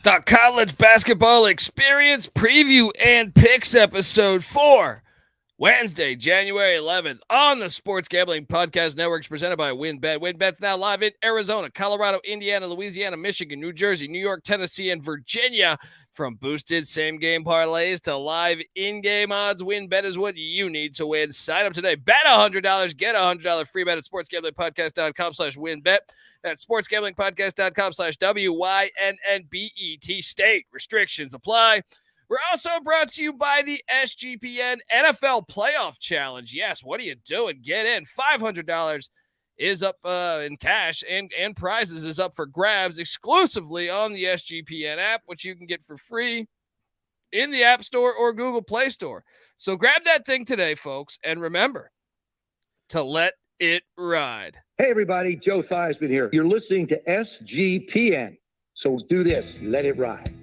The College Basketball Experience Preview and Picks episode 4, Wednesday, January 11th on the Sports Gambling Podcast Networks presented by WynnBET. WynnBET's now live in Arizona, Colorado, Indiana, Louisiana, Michigan, New Jersey, New York, Tennessee, and Virginia. From boosted same-game parlays to live in-game odds, WynnBET is what you need to win. Sign up today. Bet $100. Get a $100 free bet at sportsgamblingpodcast.com/WynnBET. That's sportsgamblingpodcast.com/WYNNBET. State restrictions apply. We're also brought to you by the SGPN NFL Playoff Challenge. Yes, what are you doing? Get in. $500 is up in cash and prizes is up for grabs exclusively on the SGPN app, which you can get for free in the App Store or Google Play Store. So grab that thing today, folks, and remember to let it ride. Hey, everybody. Joe Theismann here. You're listening to SGPN. So do this. Let it ride.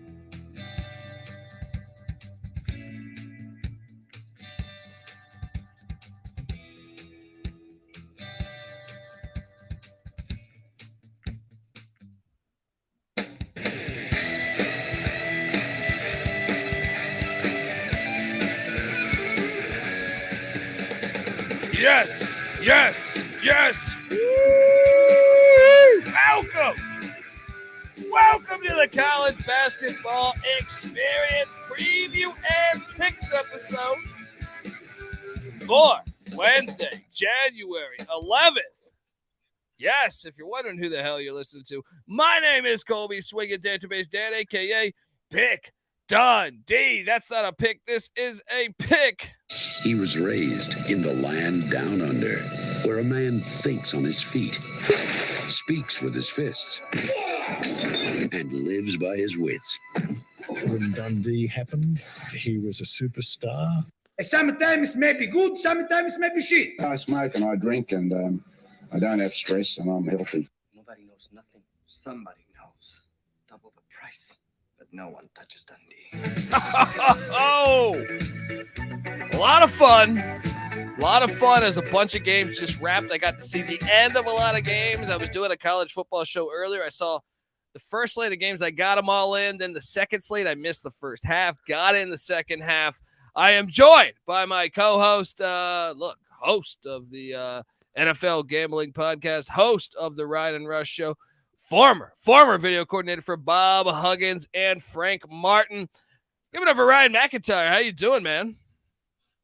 Yes, yes, yes. Woo! Welcome to the College Basketball Experience Preview and Picks episode for Wednesday, January 11th. Yes, if you're wondering who the hell you're listening to, my name is Colby Swinging Database Dan, a.k.a. Pick Dundee. That's not a pick. This is a pick. He was raised in the land down under, where a man thinks on his feet, speaks with his fists, and lives by his wits. When Dundee happened, he was a superstar. Sometimes it may be good, sometimes it may be shit. I smoke and I drink and I don't have stress and I'm healthy. Nobody knows nothing. Somebody knows. Double the price, but no one touches Dundee. Oh! A lot of fun. A lot of fun as a bunch of games just wrapped. I got to see the end of a lot of games. I was doing a college football show earlier. I saw the first slate of games. I got them all in. Then the second slate, I missed the first half. Got in the second half. I am joined by my co-host, host of the NFL Gambling Podcast, host of the Ride and Rush Show, former video coordinator for Bob Huggins and Frank Martin. Give it up for Ryan McIntyre. How you doing, man?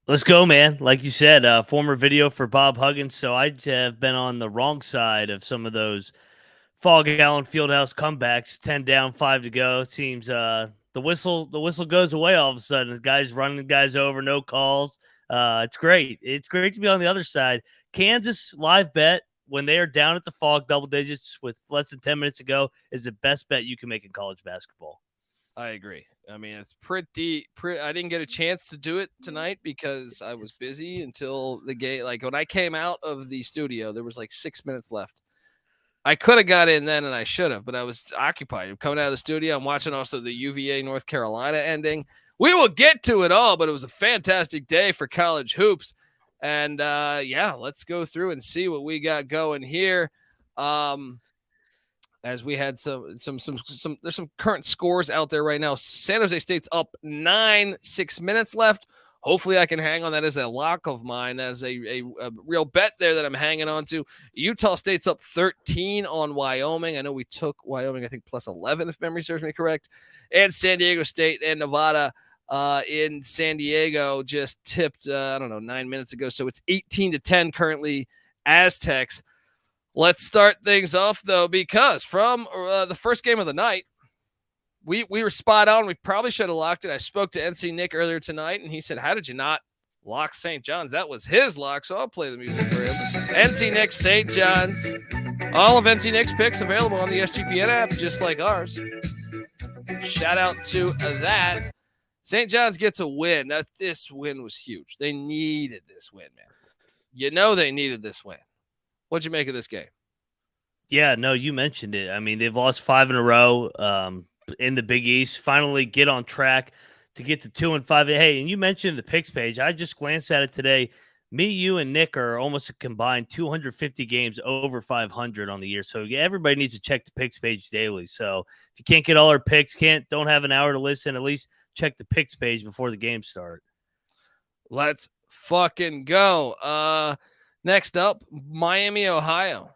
Let's go, man. Like you said, former video for Bob Huggins, so I have been on the wrong side of some of those Fog Allen Fieldhouse comebacks. 10 down, 5 to go. It seems the whistle goes away all of a sudden. The guys running guys over, no calls. It's great. It's great to be on the other side. Kansas live bet when they are down at the Fog double digits with less than 10 minutes to go is the best bet you can make in college basketball. I agree. I mean, it's pretty. I didn't get a chance to do it tonight because I was busy until the game. Like when I came out of the studio, there was like 6 minutes left. I could have got in then and I should have, but I was occupied. I'm coming out of the studio. I'm watching also the UVA North Carolina ending. We will get to it all, but it was a fantastic day for college hoops. And let's go through and see what we got going here. As we had there's some current scores out there right now. San Jose State's up 9, 6 minutes left. Hopefully I can hang on that as a lock of mine, as a real bet there that I'm hanging on to. Utah State's up 13 on Wyoming. I know we took Wyoming, I think, plus 11, if memory serves me correct. And San Diego State and Nevada in San Diego just tipped, 9 minutes ago. So it's 18-10 currently Aztecs. Let's start things off, though, because from the first game of the night, we were spot on. We probably should have locked it. I spoke to NC Nick earlier tonight, and he said, how did you not lock St. John's? That was his lock, so I'll play the music for him. NC Nick, St. John's. All of NC Nick's picks available on the SGPN app, just like ours. Shout out to that. St. John's gets a win. This win was huge. They needed this win, man. You know they needed this win. What'd you make of this game? Yeah, no, you mentioned it. I mean, they've lost 5 in a row in the Big East. Finally get on track to get to 2-5. Hey, and you mentioned the picks page. I just glanced at it today. Me, you, and Nick are almost a combined 250 games over 500 on the year. So yeah, everybody needs to check the picks page daily. So if you can't get all our picks, don't have an hour to listen, at least check the picks page before the game start. Let's fucking go. Next up, Miami, Ohio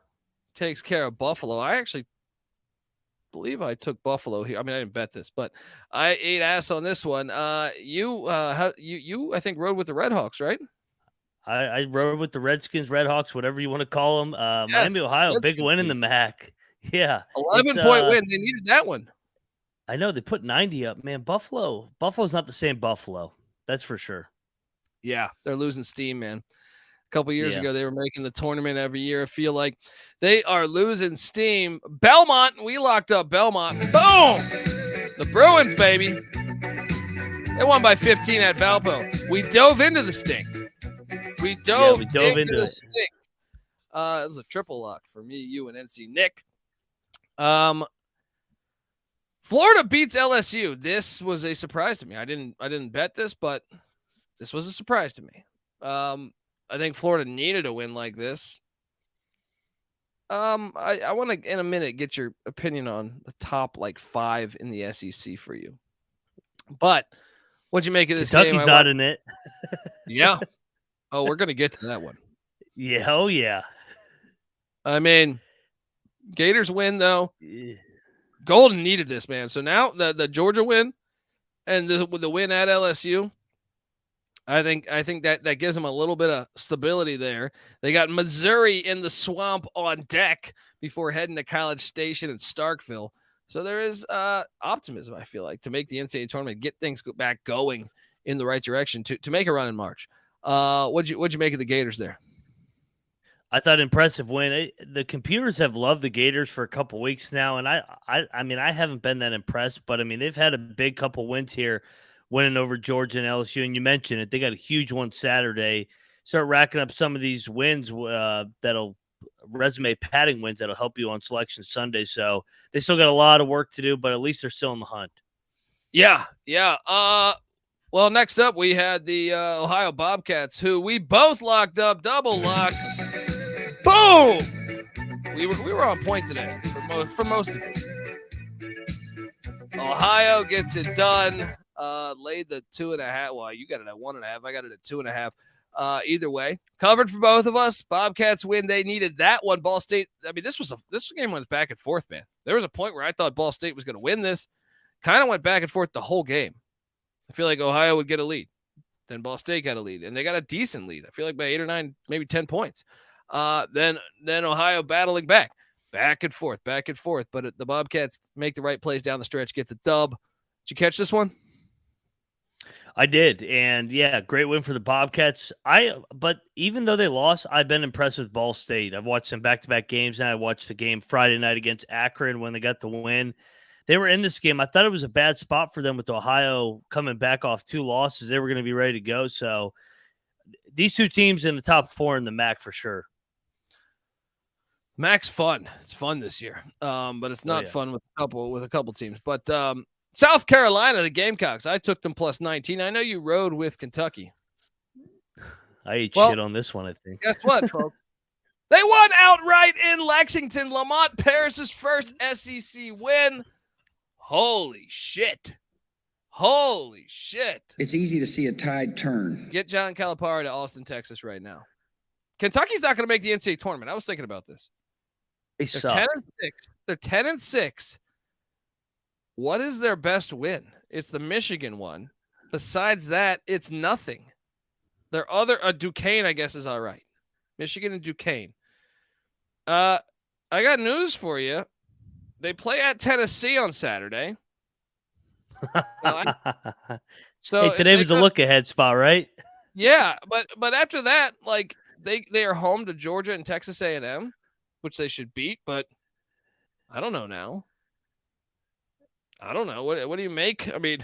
takes care of Buffalo. I actually believe I took Buffalo here. I mean, I didn't bet this, but I ate ass on this one. You I think rode with the Redhawks, right? I rode with the Redskins, Redhawks, whatever you want to call them. Yes, Miami, Ohio, Redskins big win in the MAC. Yeah. 11-point win. They needed that one. I know they put 90 up, man. Buffalo's not the same Buffalo. That's for sure. Yeah, they're losing steam, man. A couple years ago, they were making the tournament every year. I feel like they are losing steam. Belmont, we locked up Belmont. Boom! The Bruins, baby. They won by 15 at Valpo. We dove into the stink. We dove into the stink. It was a triple lock for me, you, and NC Nick. Florida beats LSU. This was a surprise to me. I didn't bet this, but this was a surprise to me. I think Florida needed a win like this. I want to, in a minute, get your opinion on the top 5 in the SEC for you. But what'd you make of this game? Kentucky's not in it. Yeah. Oh, we're going to get to that one. Yeah. Oh, yeah. I mean, Gators win, though. Yeah. Golden needed this, man. So now the Georgia win and the win at LSU, I think that gives them a little bit of stability there. They got Missouri in the swamp on deck before heading to College Station in Starkville. So there is optimism, I feel like, to make the NCAA tournament, get things back going in the right direction to make a run in March. What'd you make of the Gators there? I thought impressive win. The computers have loved the Gators for a couple weeks now, and I mean I haven't been that impressed, but I mean they've had a big couple wins here, winning over Georgia and LSU, and you mentioned it. They got a huge one Saturday. Start racking up some of these wins that'll resume padding wins that'll help you on Selection Sunday. So they still got a lot of work to do, but at least they're still in the hunt. Yeah. Well, next up we had the Ohio Bobcats, who we both locked up, double locked. Boom! We were on point today for most of it. Ohio gets it done. Laid the 2.5. Well, you got it at 1.5. I got it at 2.5. Either way, covered for both of us. Bobcats win. They needed that one. Ball State. I mean, this game went back and forth, man. There was a point where I thought Ball State was going to win this. Kind of went back and forth the whole game. I feel like Ohio would get a lead. Then Ball State got a lead, and they got a decent lead. I feel like by 8 or 9, maybe 10 points. Then Ohio battling back and forth. But the Bobcats make the right plays down the stretch, get the dub. Did you catch this one? I did, and yeah, great win for the Bobcats. But even though they lost, I've been impressed with Ball State. I've watched some back-to-back games, and I watched the game Friday night against Akron when they got the win. They were in this game. I thought it was a bad spot for them with Ohio coming back off 2 losses. They were going to be ready to go. So these 2 teams in the top 4 in the MAC for sure. MAC's fun. It's fun this year, but it's not fun with a couple teams. But South Carolina, the Gamecocks, I took them plus 19. I know you rode with Kentucky. I ate shit on this one, I think. Guess what, folks? They won outright in Lexington. Lamont Paris's first SEC win. Holy shit. It's easy to see a tide turn. Get John Calipari to Austin, Texas right now. Kentucky's not going to make the NCAA tournament. I was thinking about this. They're 10-6. They're 10-6. What is their best win? It's the Michigan one. Besides that, it's nothing. Their other Duquesne, I guess, is all right. Michigan and Duquesne. I got news for you. They play at Tennessee on Saturday. So hey, today was a look-ahead spot, right? Yeah, but after that, like they are home to Georgia and Texas A&M, which they should beat. But I don't know now. I don't know. What do you make? I mean,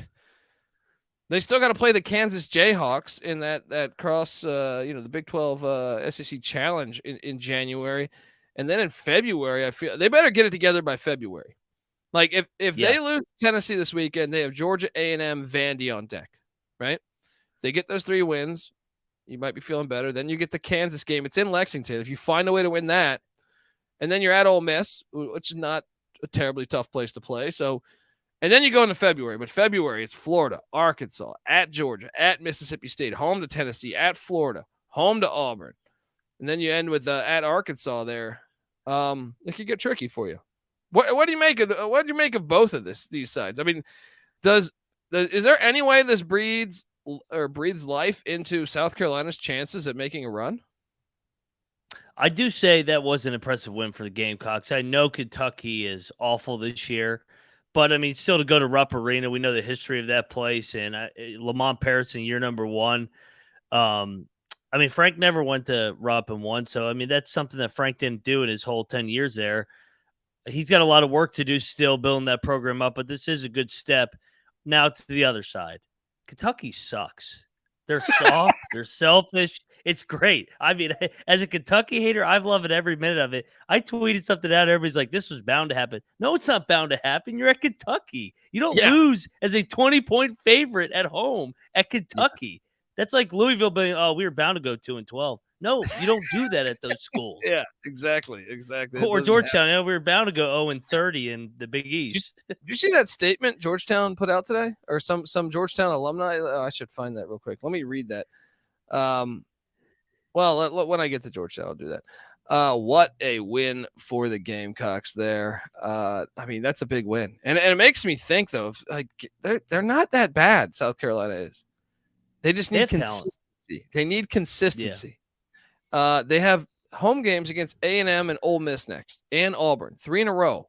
they still got to play the Kansas Jayhawks in that cross, the Big 12 SEC Challenge in January. And then in February, I feel they better get it together by February. Like if they lose Tennessee this weekend, they have Georgia A&M Vandy on deck, right? If they get those 3 wins, You might be feeling better. Then you get the Kansas game. It's in Lexington. If you find a way to win that, and then you're at Ole Miss, which is not a terribly tough place to play. So, and then you go into February. But February, it's Florida, Arkansas, at Georgia, at Mississippi State, home to Tennessee, at Florida, home to Auburn. And then you end with at Arkansas there. It could get tricky for you. What do you make of both of these sides? I mean, is there any way this breathes life into South Carolina's chances at making a run? I do say that was an impressive win for the Gamecocks. I know Kentucky is awful this year, but I mean, still to go to Rupp Arena, we know the history of that place, and Lamont Paris in year number 1. I mean, Frank never went to Rupp and won, so I mean, that's something that Frank didn't do in his whole 10 years there. He's got a lot of work to do still building that program up, but this is a good step. Now to the other side. Kentucky sucks. They're soft. They're selfish. It's great. I mean, as a Kentucky hater, I've loved every minute of it. I tweeted something out. Everybody's like, this was bound to happen. No, it's not bound to happen. You're at Kentucky. You don't lose as a 20-point favorite at home at Kentucky. That's like Louisville being, we were bound to go 2-12. No, you don't do that at those schools. Yeah, exactly. Or Georgetown. We were bound to go 0-30 in the Big East. Did you see that statement Georgetown put out today? Or some Georgetown alumni? Oh, I should find that real quick. Let me read that. Well, when I get to Georgetown, I'll do that. What a win for the Gamecocks there. I mean, that's a big win. And it makes me think, though, like they're not that bad, South Carolina is. They just need consistency. Talent. They need consistency. Yeah. They have home games against A&M and Ole Miss next, and Auburn, 3 in a row.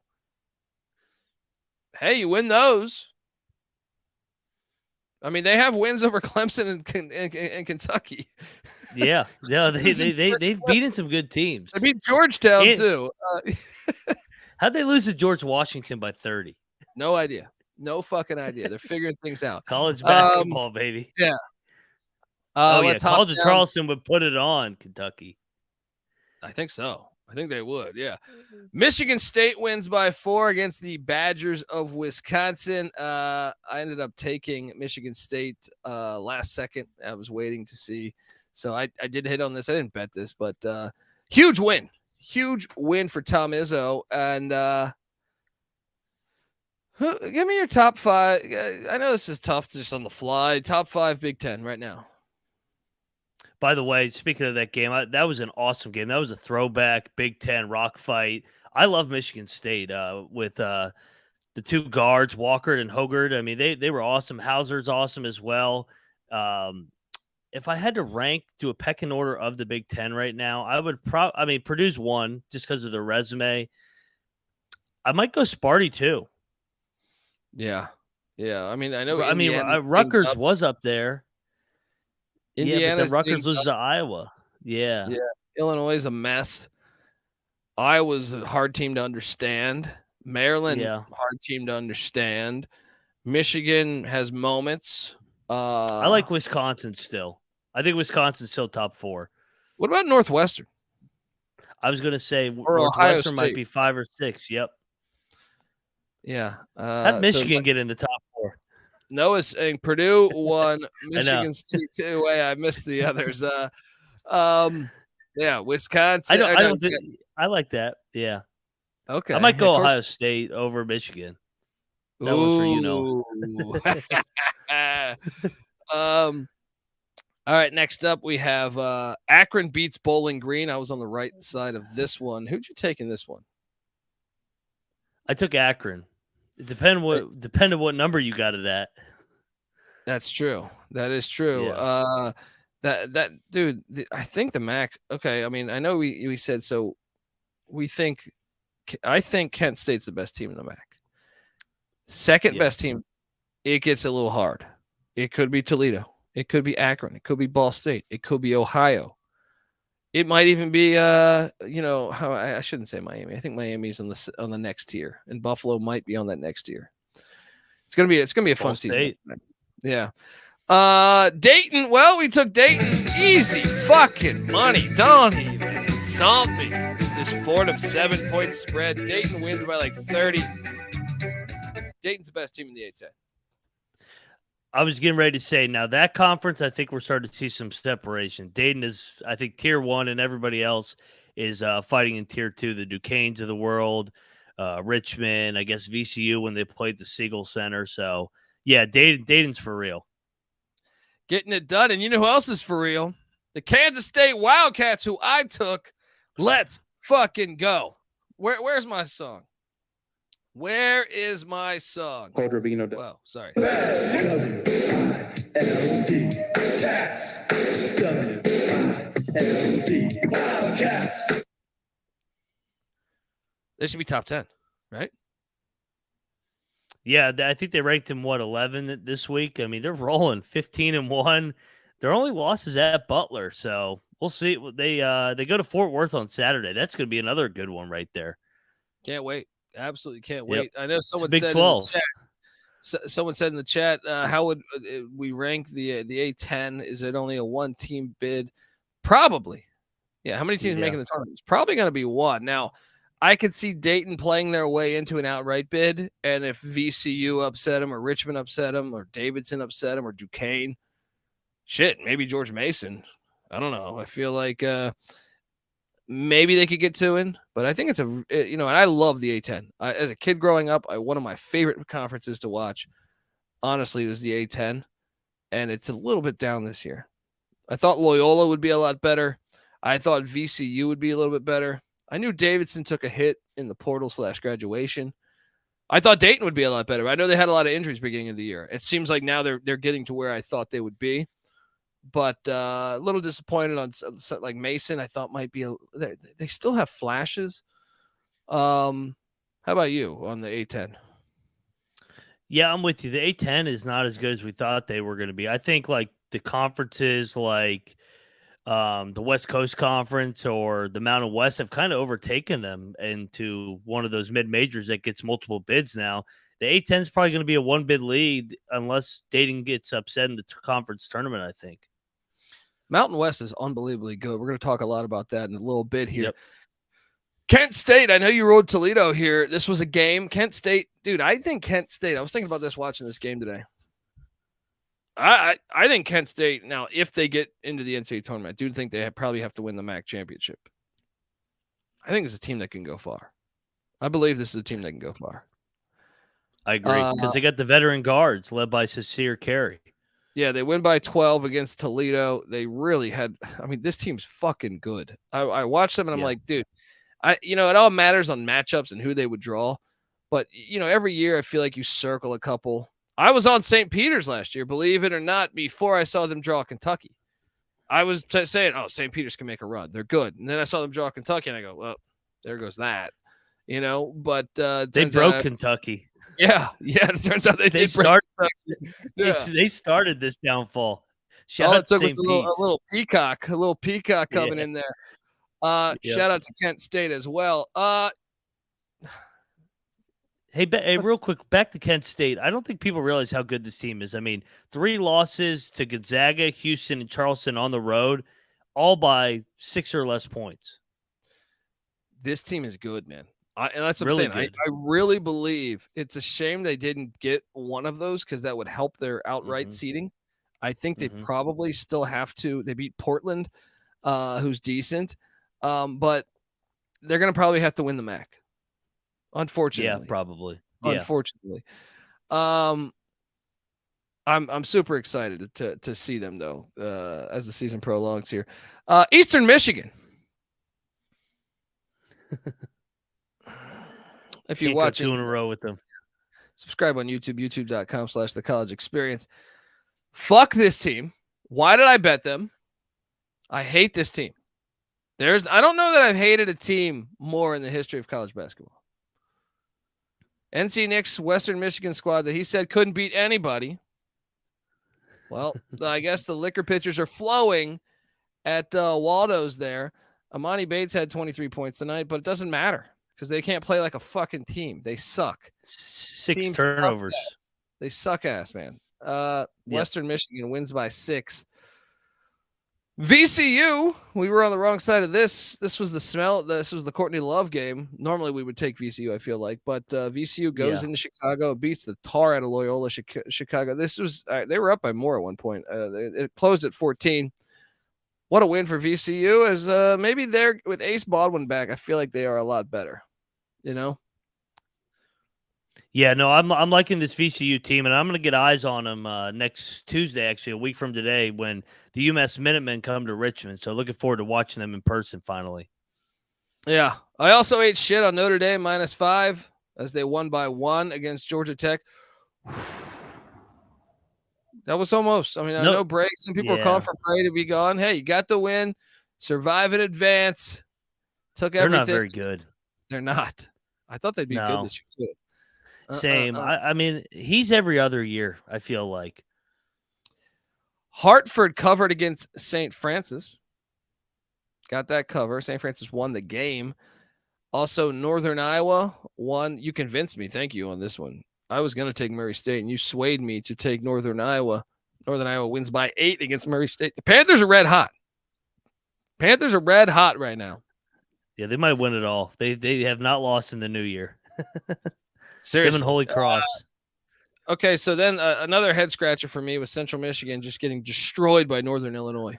Hey, you win those. I mean, they have wins over Clemson and Kentucky. Yeah, they've beaten some good teams. They beat Georgetown too. How'd they lose to George Washington by 30? No idea. No fucking idea. They're figuring things out. College basketball, baby. Yeah. College of Charleston would put it on Kentucky. I think so. I think they would, yeah. Michigan State wins by 4 against the Badgers of Wisconsin. I ended up taking Michigan State last second. I was waiting to see. So I did hit on this. I didn't bet this, but huge win. Huge win for Tom Izzo. And give me your top 5. I know this is tough just on the fly. Top 5 Big Ten right now. By the way, speaking of that game, that was an awesome game. That was a throwback Big Ten rock fight. I love Michigan State with the 2 guards, Walker and Hoggard. I mean, they were awesome. Hauser's awesome as well. If I had to do a pecking order of the Big Ten right now, I would Purdue's 1 just because of their resume. I might go Sparty 2. Yeah. I mean, I know. Rutgers was up there. Indiana, but the Rutgers loses to Iowa. Yeah. Illinois is a mess. Iowa's a hard team to understand. Maryland, hard team to understand. Michigan has moments. I like Wisconsin still. I think Wisconsin's still top 4. What about Northwestern? I was going to say Northwestern might be 5 or 6. Yep. Yeah. How'd Michigan get in the top 4? Noah's saying Purdue 1, Michigan State 2. I missed the others. Wisconsin. I like that. Yeah. Okay. I might go Ohio State over Michigan. That was for All right. Next up, we have Akron beats Bowling Green. I was on the right side of this one. Who'd you take in this one? I took Akron. It depended what number you got it at. That's true. That is true. Yeah. Dude, I think the MAC. Okay, I mean, I know we said so. I think Kent State's the best team in the MAC. Second best team. It gets a little hard. It could be Toledo. It could be Akron. It could be Ball State. It could be Ohio. It might even be, I shouldn't say Miami. I think Miami's on the next tier, and Buffalo might be on that next tier. It's gonna be a fun season. Yeah. Dayton. Well, we took Dayton. Easy fucking money. Don't even insult me. This Fordham 7-point spread. Dayton wins by like 30. Dayton's the best team in the A-10. I was getting ready to say, now that conference, I think we're starting to see some separation. Dayton is, I think, tier 1, and everybody else is fighting in tier 2. The Duquesnes of the world, Richmond, I guess VCU when they played the Siegel Center. So, yeah, Dayton's for real. Getting it done. And you know who else is for real? The Kansas State Wildcats, who I took. Let's fucking go. Where's my song? Where is my song? Oh, sorry. They should be top 10, right? Yeah, I think they ranked him 11 this week. I mean, they're rolling 15-1. Their only loss is at Butler, so we'll see. They go to Fort Worth on Saturday. That's going to be another good one right there. Can't wait. Absolutely can't wait. Yep. I know someone Big said 12. in the chat, someone said in the chat, how would we rank the A10? Is it only a one-team bid? Probably. Yeah. How many teams making the tournament? It's probably going to be one. Now, I could see Dayton playing their way into an outright bid, and if VCU upset them, or Richmond upset them, or Davidson upset them, or Duquesne, shit, maybe George Mason. I don't know. I feel like maybe they could get two in, but I think it's and I love the A10. As a kid growing up, one of my favorite conferences to watch, honestly, was the A10, and it's a little bit down this year. I thought Loyola would be a lot better. I thought VCU would be a little bit better. I knew Davidson took a hit in the portal/graduation. I thought Dayton would be a lot better. I know they had a lot of injuries beginning of the year. It seems like now they're getting to where I thought they would be. But a little disappointed on like Mason. I thought might be they still have flashes. How about you on the A10? Yeah, I'm with you. The A10 is not as good as we thought they were going to be. I think like the conferences like the West Coast Conference or the Mountain West have kind of overtaken them into one of those mid-majors that gets multiple bids now. The A10 is probably going to be a one-bid lead unless Dayton gets upset in the conference tournament, I think. Mountain West is unbelievably good. We're going to talk a lot about that in a little bit here. Yep. Kent State, I know you rode Toledo here. This was a game. Kent State, dude, I think Kent State, I was thinking about this watching this game today. I think Kent State, now, if they get into the NCAA tournament, I do think they probably have to win the MAC championship. I think it's a team that can go far. I believe this is a team that can go far. I agree, because they got the veteran guards led by Sincere Carey. Yeah, they win by 12 against Toledo. They really had, I mean, this team's fucking good. I watched them and I'm like, dude, it all matters on matchups and who they would draw. But, every year I feel like you circle a couple. I was on St. Peter's last year, believe it or not, before I saw them draw Kentucky. I was saying, St. Peter's can make a run. They're good. And then I saw them draw Kentucky, and I go, well, there goes that. But they broke Kentucky. Yeah. It turns out they started. Yeah. They started this downfall. It took us a little peacock coming in there. Shout out to Kent State as well. Hey, real quick, back to Kent State. I don't think people realize how good this team is. I mean, 3 losses to Gonzaga, Houston, and Charleston on the road, all by 6 or less points. This team is good, man. And that's what really I'm saying. I really believe it's a shame they didn't get one of those because that would help their outright seeding. I think they probably still have to. They beat Portland, who's decent, but they're going to probably have to win the MAC. Unfortunately. Yeah, probably. Unfortunately. I'm super excited to see them though, as the season prolongs here. Eastern Michigan. If you're watching 2 in a row with them, subscribe on YouTube, youtube.com/thecollegeexperience. Fuck this team. Why did I bet them? I hate this team. I don't know that I've hated a team more in the history of college basketball. NC Nick's Western Michigan squad that he said couldn't beat anybody. Well, I guess the liquor pitchers are flowing at Waldo's there. Amani Bates had 23 points tonight, but it doesn't matter because they can't play like a fucking team. They suck. 6 turnovers. They suck ass, man. Western Michigan wins by 6. VCU, we were on the wrong side of this. This was the Courtney Love game. Normally we would take VCU, I feel like, but VCU goes into Chicago, beats the tar out of Loyola Chicago. They were up by more at one point. It closed at 14. What a win for VCU. As maybe they're with Ace Baldwin back, I feel like they are a lot better. Yeah, no, I'm liking this VCU team, and I'm going to get eyes on them next Tuesday, actually, a week from today, when the UMass Minutemen come to Richmond. So looking forward to watching them in person finally. Yeah. I also ate shit on Notre Dame -5 as they won by 1 against Georgia Tech. That was almost. I mean, I know Bray. Some people are calling for Bray to be gone. Hey, you got the win. Survive in advance. Took everything. They're not very good. They're not. I thought they'd be good this year, too. Same. I mean, he's every other year, I feel like. Hartford covered against St. Francis. Got that cover. St. Francis won the game. Also, Northern Iowa won. You convinced me. Thank you on this one. I was going to take Murray State, and you swayed me to take Northern Iowa. Northern Iowa wins by 8 against Murray State. The Panthers are red hot. Panthers are red hot right now. Yeah, they might win it all. They have not lost in the new year. Seriously. Him and Holy Cross. Okay, so then another head scratcher for me was Central Michigan just getting destroyed by Northern Illinois.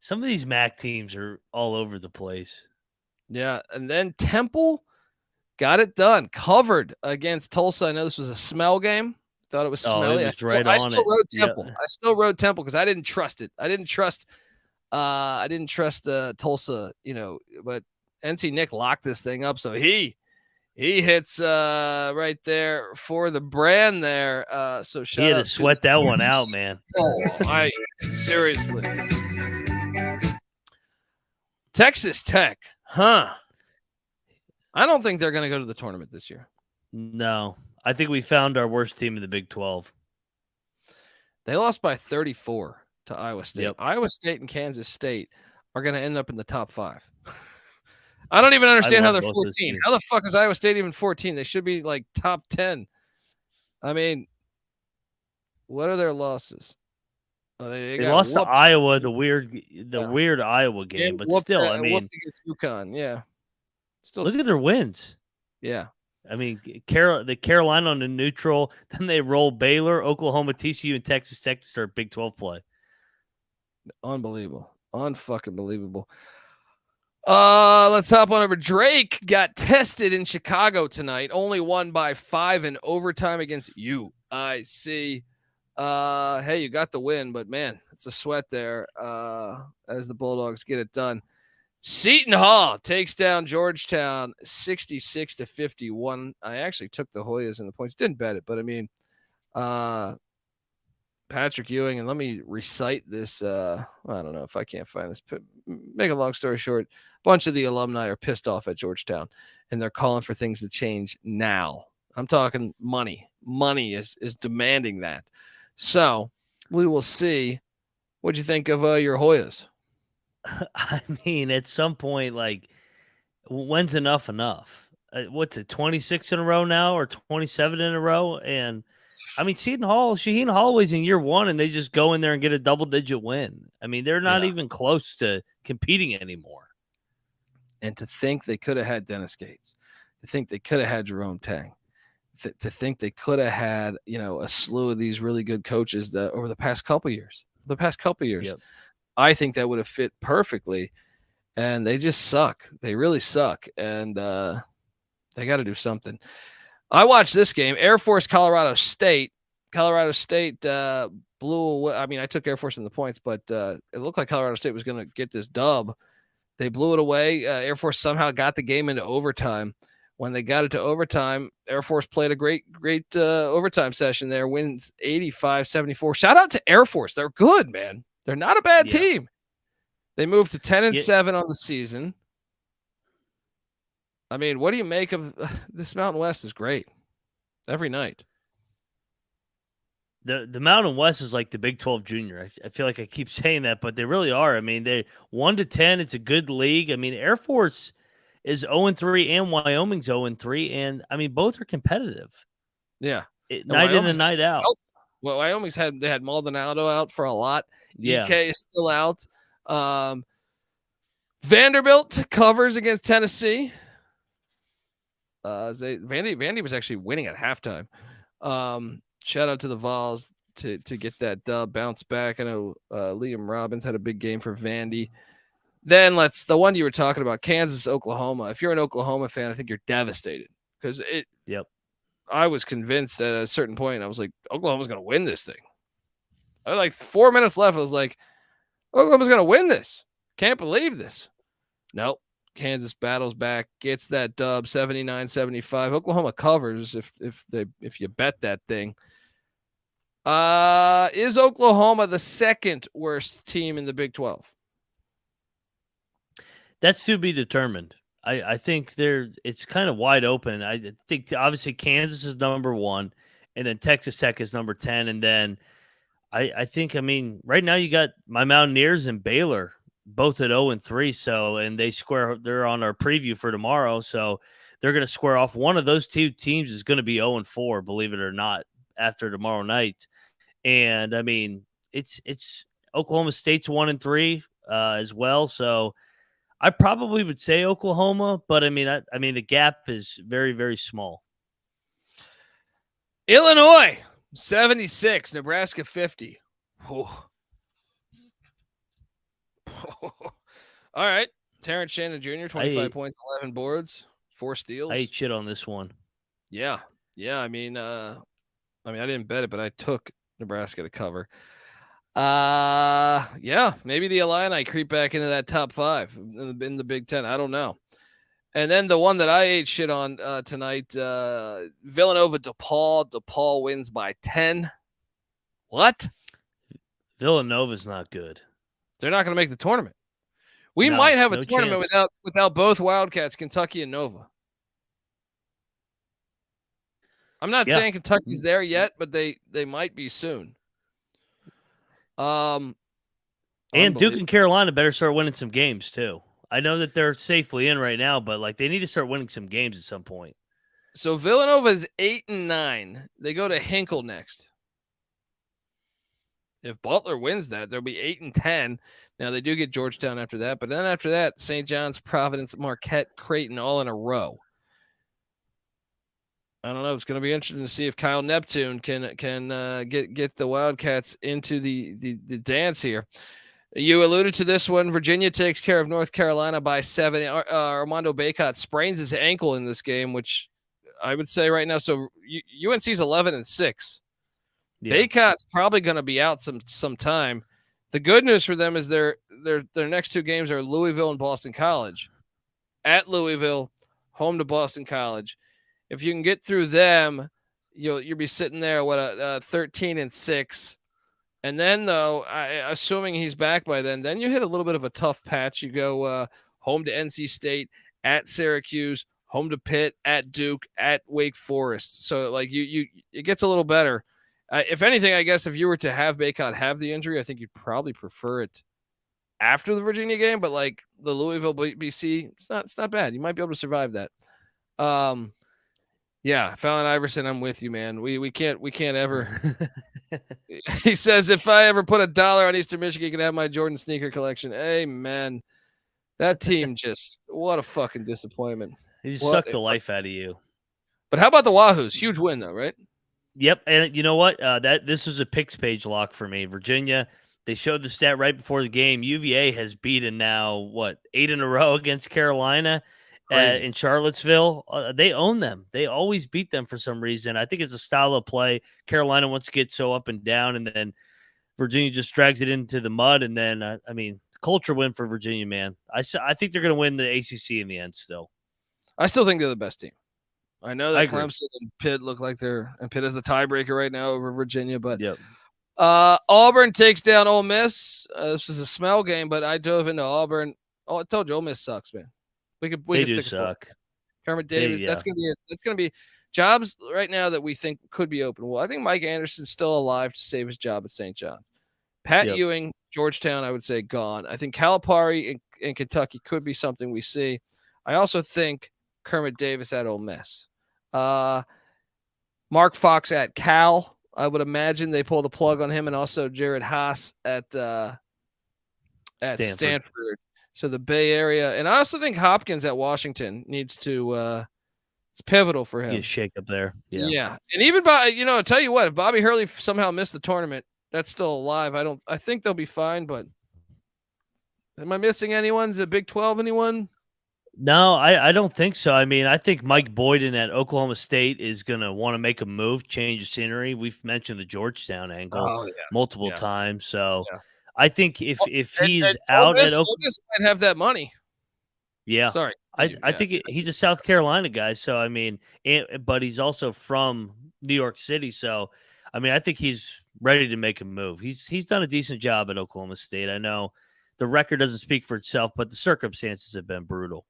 Some of these MAC teams are all over the place. Yeah, and then Temple got it done. Covered against Tulsa. I know this was a smell game. Thought it was smelly. I still rode Temple. Yep. I still rode Temple because I didn't trust it. I didn't trust Tulsa, but NC Nick locked this thing up. So he hits right there for the brand there. So shout out. He had to sweat that one out, man. Oh, seriously. Texas Tech, huh? I don't think they're going to go to the tournament this year. No, I think we found our worst team in the Big 12. They lost by 34 to Iowa State. Yep. Iowa State and Kansas State are going to end up in the top 5. I don't even understand how they're 14. How the fuck is Iowa State even 14? They should be like top 10. I mean, what are their losses? They lost to Iowa, the weird Iowa game, but still, I mean, against UConn, yeah. Still, look at their wins. Yeah, I mean, the Carolina on the neutral, then they roll Baylor, Oklahoma, TCU, and Texas Tech to start Big 12 play. Unbelievable, unfucking believable. Let's hop on over. Drake got tested in Chicago tonight. Only won by 5 in overtime against UIC. Hey, you got the win, but man, it's a sweat there as the Bulldogs get it done. Seton Hall takes down Georgetown 66-51. I actually took the Hoyas in the points. Didn't bet it, but I mean, Patrick Ewing, and let me recite this. I don't know if I can't find this. Make a long story short, a bunch of the alumni are pissed off at Georgetown, and they're calling for things to change now. I'm talking money. Money is demanding that. So we will see. What'd you think of your Hoyas? I mean, at some point, like, when's enough? What's it, 26 in a row now or 27 in a row? And, I mean, Shaheen Holloway's in year 1, and they just go in there and get a double-digit win. I mean, they're not even close to competing anymore. And to think they could have had Dennis Gates, to think they could have had Jerome Tang, to think they could have had, a slew of these really good coaches over the past couple years. Yep. I think that would have fit perfectly, and they just suck. They really suck, and they got to do something. I watched this game, Air Force, Colorado State. Colorado State blew away. I mean, I took Air Force in the points, but it looked like Colorado State was going to get this dub. They blew it away. Air Force somehow got the game into overtime. When they got it to overtime, Air Force played a great overtime session there, wins 85-74. Shout out to Air Force. They're good, man. They're not a bad team. They moved to 10-7 on the season. I mean, what do you make of this? Mountain West is great every night. The Mountain West is like the Big 12 junior. I feel like I keep saying that, but they really are. I mean, they 1-10. It's a good league. I mean, Air Force is 0-3 and Wyoming's 0-3, and I mean, both are competitive. Yeah, Night in and night out. Well, Wyoming's had Maldonado out for a lot. Yeah. EK is still out. Vanderbilt covers against Tennessee. Vandy was actually winning at halftime. Shout out to the Vols to get that dub, bounce back. I know Liam Robbins had a big game for Vandy. Then the one you were talking about, Kansas, Oklahoma. If you're an Oklahoma fan, I think you're devastated because I was convinced at a certain point. I was like, Oklahoma's going to win this thing. I had like 4 minutes left. I was like, Oklahoma's going to win this. Can't believe this. Nope. Kansas battles back, gets that dub, 79-75. Oklahoma covers if you bet that thing. Is Oklahoma the second worst team in the Big 12? That's to be determined. I think it's kind of wide open. I think obviously Kansas is number 1, and then Texas Tech is number 10, and then I think right now you got my Mountaineers and Baylor both at 0-3. So, and they're on our preview for tomorrow. So they're going to square off. One of those two teams is going to be 0-4, believe it or not, after tomorrow night. And it's Oklahoma State's 1-3 as well. So I probably would say Oklahoma, but the gap is very, very small. Illinois 76, Nebraska 50. All right. Terrence Shannon Jr., 25 points, 11 boards, 4 steals. I ate shit on this one. Yeah. I didn't bet it, but I took Nebraska to cover. Maybe the Illini creep back into that top 5 in the Big Ten. I don't know. And then the one that I ate shit on tonight, Villanova DePaul. DePaul wins by 10. What? Villanova's not good. They're not going to make the tournament. We might have a tournament without both Wildcats, Kentucky and Nova. I'm not saying Kentucky's there yet, but they might be soon. And Duke and Carolina better start winning some games too. I know that they're safely in right now, but they need to start winning some games at some point. So Villanova is 8-9. They go to Hinkle next. If Butler wins that, they'll be 8-10. Now they do get Georgetown after that, but then after that, St. John's, Providence, Marquette, Creighton, all in a row. I don't know. It's going to be interesting to see if Kyle Neptune can get the Wildcats into the dance here. You alluded to this one. Virginia takes care of North Carolina by 7. Armando Bacot sprains his ankle in this game, which I would say right now. So UNC's 11-6. Yeah. Bacot's probably going to be out some time. The good news for them is their next 2 games are Louisville and Boston College. At Louisville, home to Boston College. If you can get through them, you'll be sitting there 13-6. And then though, assuming he's back by then you hit a little bit of a tough patch. You go home to NC State, at Syracuse, home to Pitt, at Duke, at Wake Forest. So it gets a little better. If anything, I guess if you were to have Bacot have the injury, I think you'd probably prefer it after the Virginia game. But the Louisville BC, it's not bad. You might be able to survive that. Yeah, Fallon Iverson, I'm with you, man. We can't ever. He says if I ever put $1 on Eastern Michigan, you can have my Jordan sneaker collection. Amen. That team what a fucking disappointment. He just sucked the life out of you. But how about the Wahoos? Huge win though, right? Yep, and you know what? This was a picks page lock for me. Virginia, they showed the stat right before the game. UVA has beaten now 8 in a row against Carolina in Charlottesville. They own them. They always beat them for some reason. I think it's a style of play. Carolina wants to get so up and down, and then Virginia just drags it into the mud. And then culture win for Virginia, man. I think they're going to win the ACC in the end. Still, I still think they're the best team. I know that Clemson and Pitt look like and Pitt is the tiebreaker right now over Virginia, but Auburn takes down Ole Miss. This is a smell game, but I dove into Auburn. Oh, I told you Ole Miss sucks, man. We could stick suck. Kermit Davis. That's gonna be jobs right now that we think could be open. Well, I think Mike Anderson's still alive to save his job at St. John's. Pat Ewing, Georgetown, I would say gone. I think Calipari in Kentucky could be something we see. I also think Kermit Davis at Ole Miss. Mark Fox at Cal. I would imagine they pull the plug on him, and also Jared Haas at Stanford. So the Bay Area, and I also think Hopkins at Washington needs to. It's pivotal for him. Get a shake up there. Yeah, and even I'll tell you what, if Bobby Hurley somehow missed the tournament, that's still alive. I think they'll be fine. But am I missing anyone? Is it Big 12? Anyone? No, I don't think so. I mean, I think Mike Boyden at Oklahoma State is going to want to make a move, change the scenery. We've mentioned the Georgetown angle multiple times. So I think if he's out at Oklahoma, might have that money. Yeah. Sorry. I think he's a South Carolina guy. So, I mean, but he's also from New York City. So, I mean, I think he's ready to make a move. He's done a decent job at Oklahoma State. I know the record doesn't speak for itself, but the circumstances have been brutal.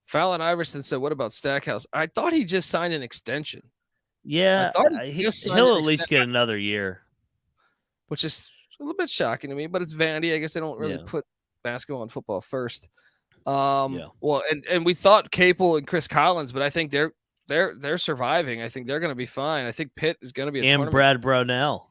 Fallon Iverson said, what about Stackhouse? I thought he just signed an extension. Yeah, he'll at least get another year. Which is a little bit shocking to me, but it's vanity. I guess they don't really put basketball and football first. Well, and we thought Capel and Chris Collins, but I think they're surviving. I think they're going to be fine. I think Pitt is going to be and Brad Brownell.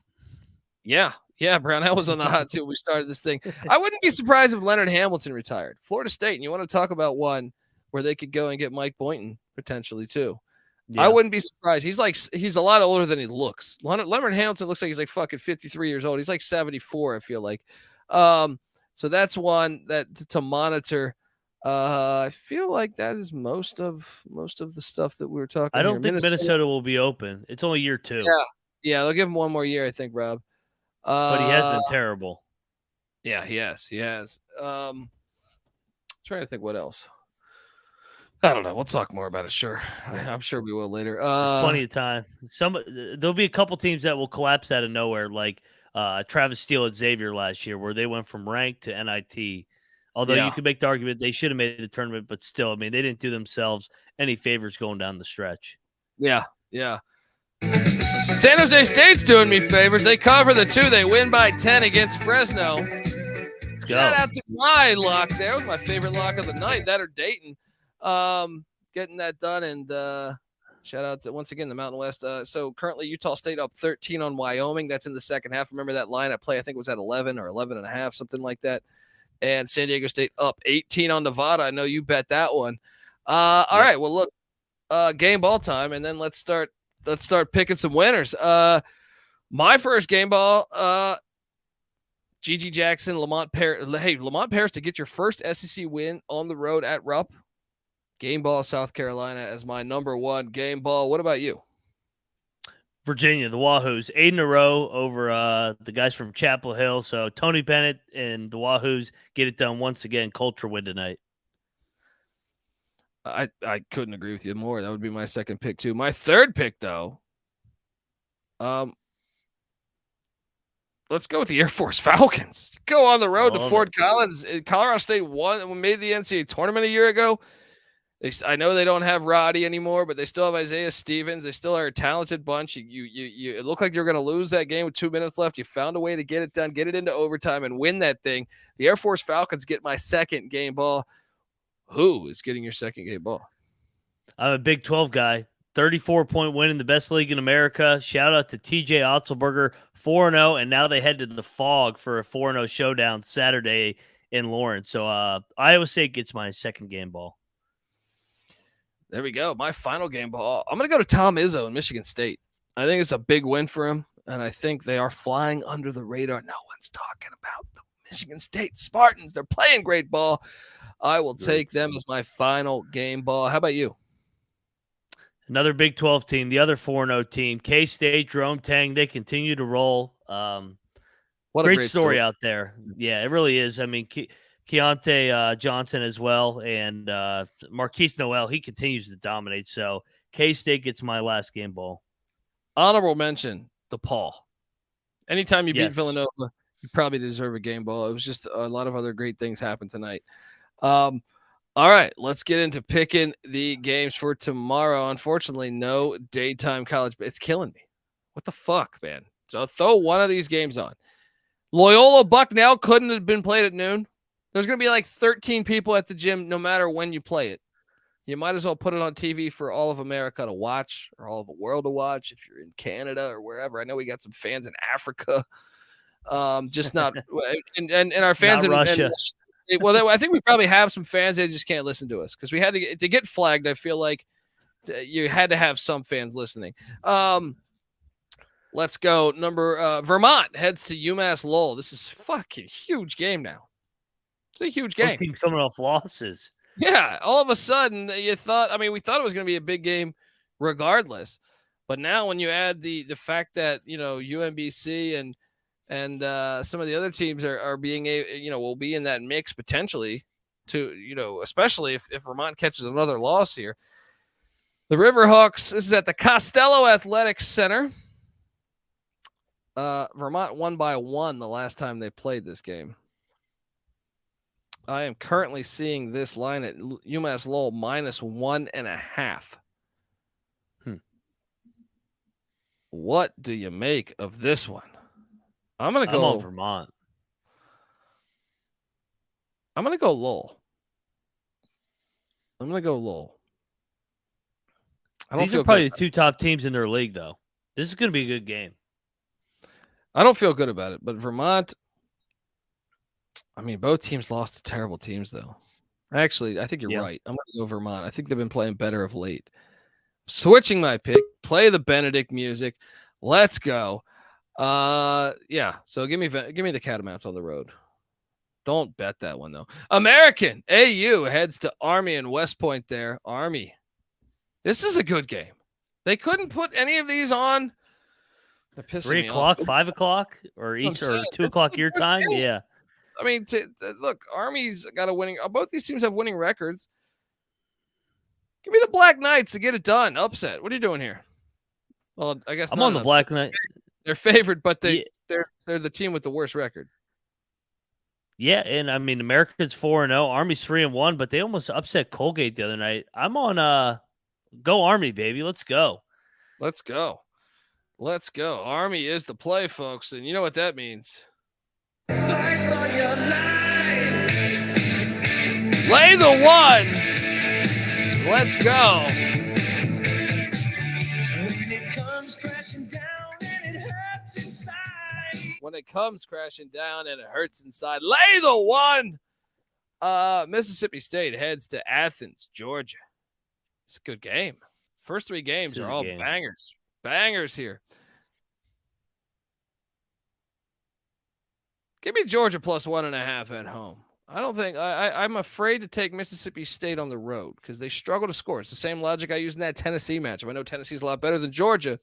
Yeah, Brownell was on the hot too. We started this thing. I wouldn't be surprised if Leonard Hamilton retired. Florida State, and you want to talk about one where they could go and get Mike Boynton potentially too. Yeah. I wouldn't be surprised. He's a lot older than he looks. Leonard Hamilton looks like he's like fucking 53 years old. He's like 74, I feel like. So that's one that to monitor. I feel like that is most of the stuff that we were talking. I don't think Minnesota will be open. It's only year 2. Yeah, they'll give him one more year, I think, Rob. But he has been terrible. Yeah, he has. Trying to think what else. I don't know. We'll talk more about it. Sure, I'm sure we will later. There's plenty of time. There'll be a couple teams that will collapse out of nowhere, like Travis Steele at Xavier last year, where they went from ranked to NIT. Although you could make the argument they should have made the tournament, but still, I mean, they didn't do themselves any favors going down the stretch. Yeah. San Jose State's doing me favors. They cover the 2. They win by 10 against Fresno. Let's go. Shout out to my lock there. It was my favorite lock of the night. That or Dayton. Getting that done. And shout out to, once again, the Mountain West. So currently Utah State up 13 on Wyoming. That's in the second half. Remember that line at play, I think it was at 11 or 11 and a half, something like that. And San Diego State up 18 on Nevada. I know you bet that one. All right. Well, look, game ball time, and then let's start picking some winners. My first game ball, Gigi Jackson, Lamont Paris. Hey, Lamont Paris to get your first SEC win on the road at Rupp. Game ball, South Carolina as my number 1 game ball. What about you? Virginia, the Wahoos, 8 in a row over the guys from Chapel Hill. So Tony Bennett and the Wahoos get it done once again. Culture win tonight. I couldn't agree with you more. That would be my second pick too. My third pick though, let's go with the Air Force Falcons. Go on the road to Fort Collins. Colorado State made the NCAA tournament a year ago. I know they don't have Roddy anymore, but they still have Isaiah Stevens. They still are a talented bunch. You it looked like you're going to lose that game with 2 minutes left. You found a way to get it done, get it into overtime, and win that thing. The Air Force Falcons get my second game ball. Who is getting your second game ball? I'm a Big 12 guy. 34-point win in the best league in America. Shout out to TJ Otzelberger, 4-0, and now they head to the Fog for a 4-0 showdown Saturday in Lawrence. So Iowa State gets my second game ball. There we go. My final game ball. I'm going to go to Tom Izzo in Michigan State. I think it's a big win for him, and I think they are flying under the radar. No one's talking about the Michigan State Spartans. They're playing great ball. I will take them as my final game ball. How about you? Another Big 12 team, the other 4-0 team, K-State, Jerome Tang. They continue to roll. What great a great story out there. Yeah, it really is. I mean, Keontae Johnson as well, and Marquise Noel, he continues to dominate. So K-State gets my last game ball. Honorable mention, DePaul. Anytime you beat Villanova, you probably deserve a game ball. It was just a lot of other great things happened tonight. All right, let's get into picking the games for tomorrow. Unfortunately, no daytime college. It's killing me. What the fuck, man? So throw one of these games on. Loyola Bucknell couldn't have been played at noon. There's going to be like 13 people at the gym no matter when you play it. You might as well put it on TV for all of America to watch or all of the world to watch if you're in Canada or wherever. I know we got some fans in Africa. Just not and our fans Not in Russia. I think we probably have some fans that just can't listen to us because we had to get flagged. I feel like you had to have some fans listening. Let's go. Vermont heads to UMass Lowell. This is fucking huge game now. It's a huge game. Both teams coming off losses. Yeah, all of a sudden we thought it was going to be a big game regardless. But now when you add the fact that, UMBC and some of the other teams are being will be in that mix potentially to, especially if Vermont catches another loss here. The Riverhawks, this is at the Costello Athletics Center. Vermont won by 1 the last time they played this game. I am currently seeing this line at UMass Lowell -1.5. What do you make of this one? I'm going to go on Vermont. I'm going to go Lowell. These are probably the two top teams in their league, though. This is going to be a good game. I don't feel good about it, but Vermont, both teams lost to terrible teams, though. Actually, I think you're right. I'm going to go Vermont. I think they've been playing better of late. Switching my pick, play the Benedict music. Let's go. So give me the Catamounts on the road. Don't bet that one, though. American AU heads to Army and West Point there. Army. This is a good game. They couldn't put any of these on. They're pissing 3 me o'clock, off. 5 o'clock, or East, or 2 o'clock your time. Game. Yeah. Look, Army's got a winning. Both these teams have winning records. Give me the Black Knights to get it done. Upset. What are you doing here? Well, I guess I'm on the Black Knights. They're favored, but they're the team with the worst record. Yeah, and America's 4-0, Army's 3-1, but they almost upset Colgate the other night. I'm on go Army, baby. Let's go. Let's go. Army is the play, folks, and you know what that means. Fight for your life. Lay the 1. Let's go. When it comes crashing down and it hurts inside. Lay the 1. Mississippi State heads to Athens, Georgia. It's a good game. First 3 games are all bangers. Bangers here. Give me Georgia +1.5 at home. I don't think I'm afraid to take Mississippi State on the road because they struggle to score. It's the same logic I used in that Tennessee matchup. I know Tennessee's a lot better than Georgia,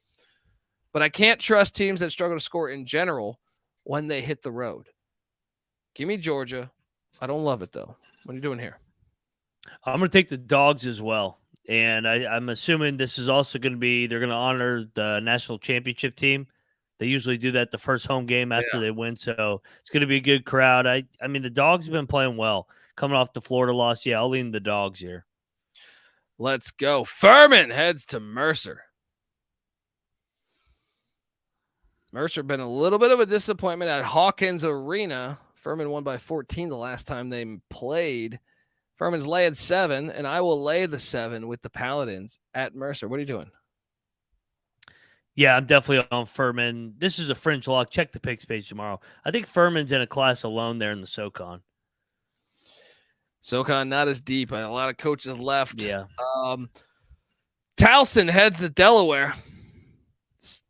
but I can't trust teams that struggle to score in general when they hit the road. Give me Georgia. I don't love it though. What are you doing here? I'm going to take the Dogs as well. And I'm assuming this is also going to be, they're going to honor the national championship team. They usually do that the first home game after they win. So it's going to be a good crowd. The Dogs have been playing well. Coming off the Florida loss, I'll lean the Dogs here. Let's go. Furman heads to Mercer. Mercer been a little bit of a disappointment at Hawkins Arena. Furman won by 14 the last time they played. Furman's laying 7, and I will lay the 7 with the Paladins at Mercer. What are you doing? Yeah, I'm definitely on Furman. This is a fringe lock. Check the picks page tomorrow. I think Furman's in a class alone there in the SoCon. SoCon not as deep. A lot of coaches left. Yeah. Towson heads to Delaware. It's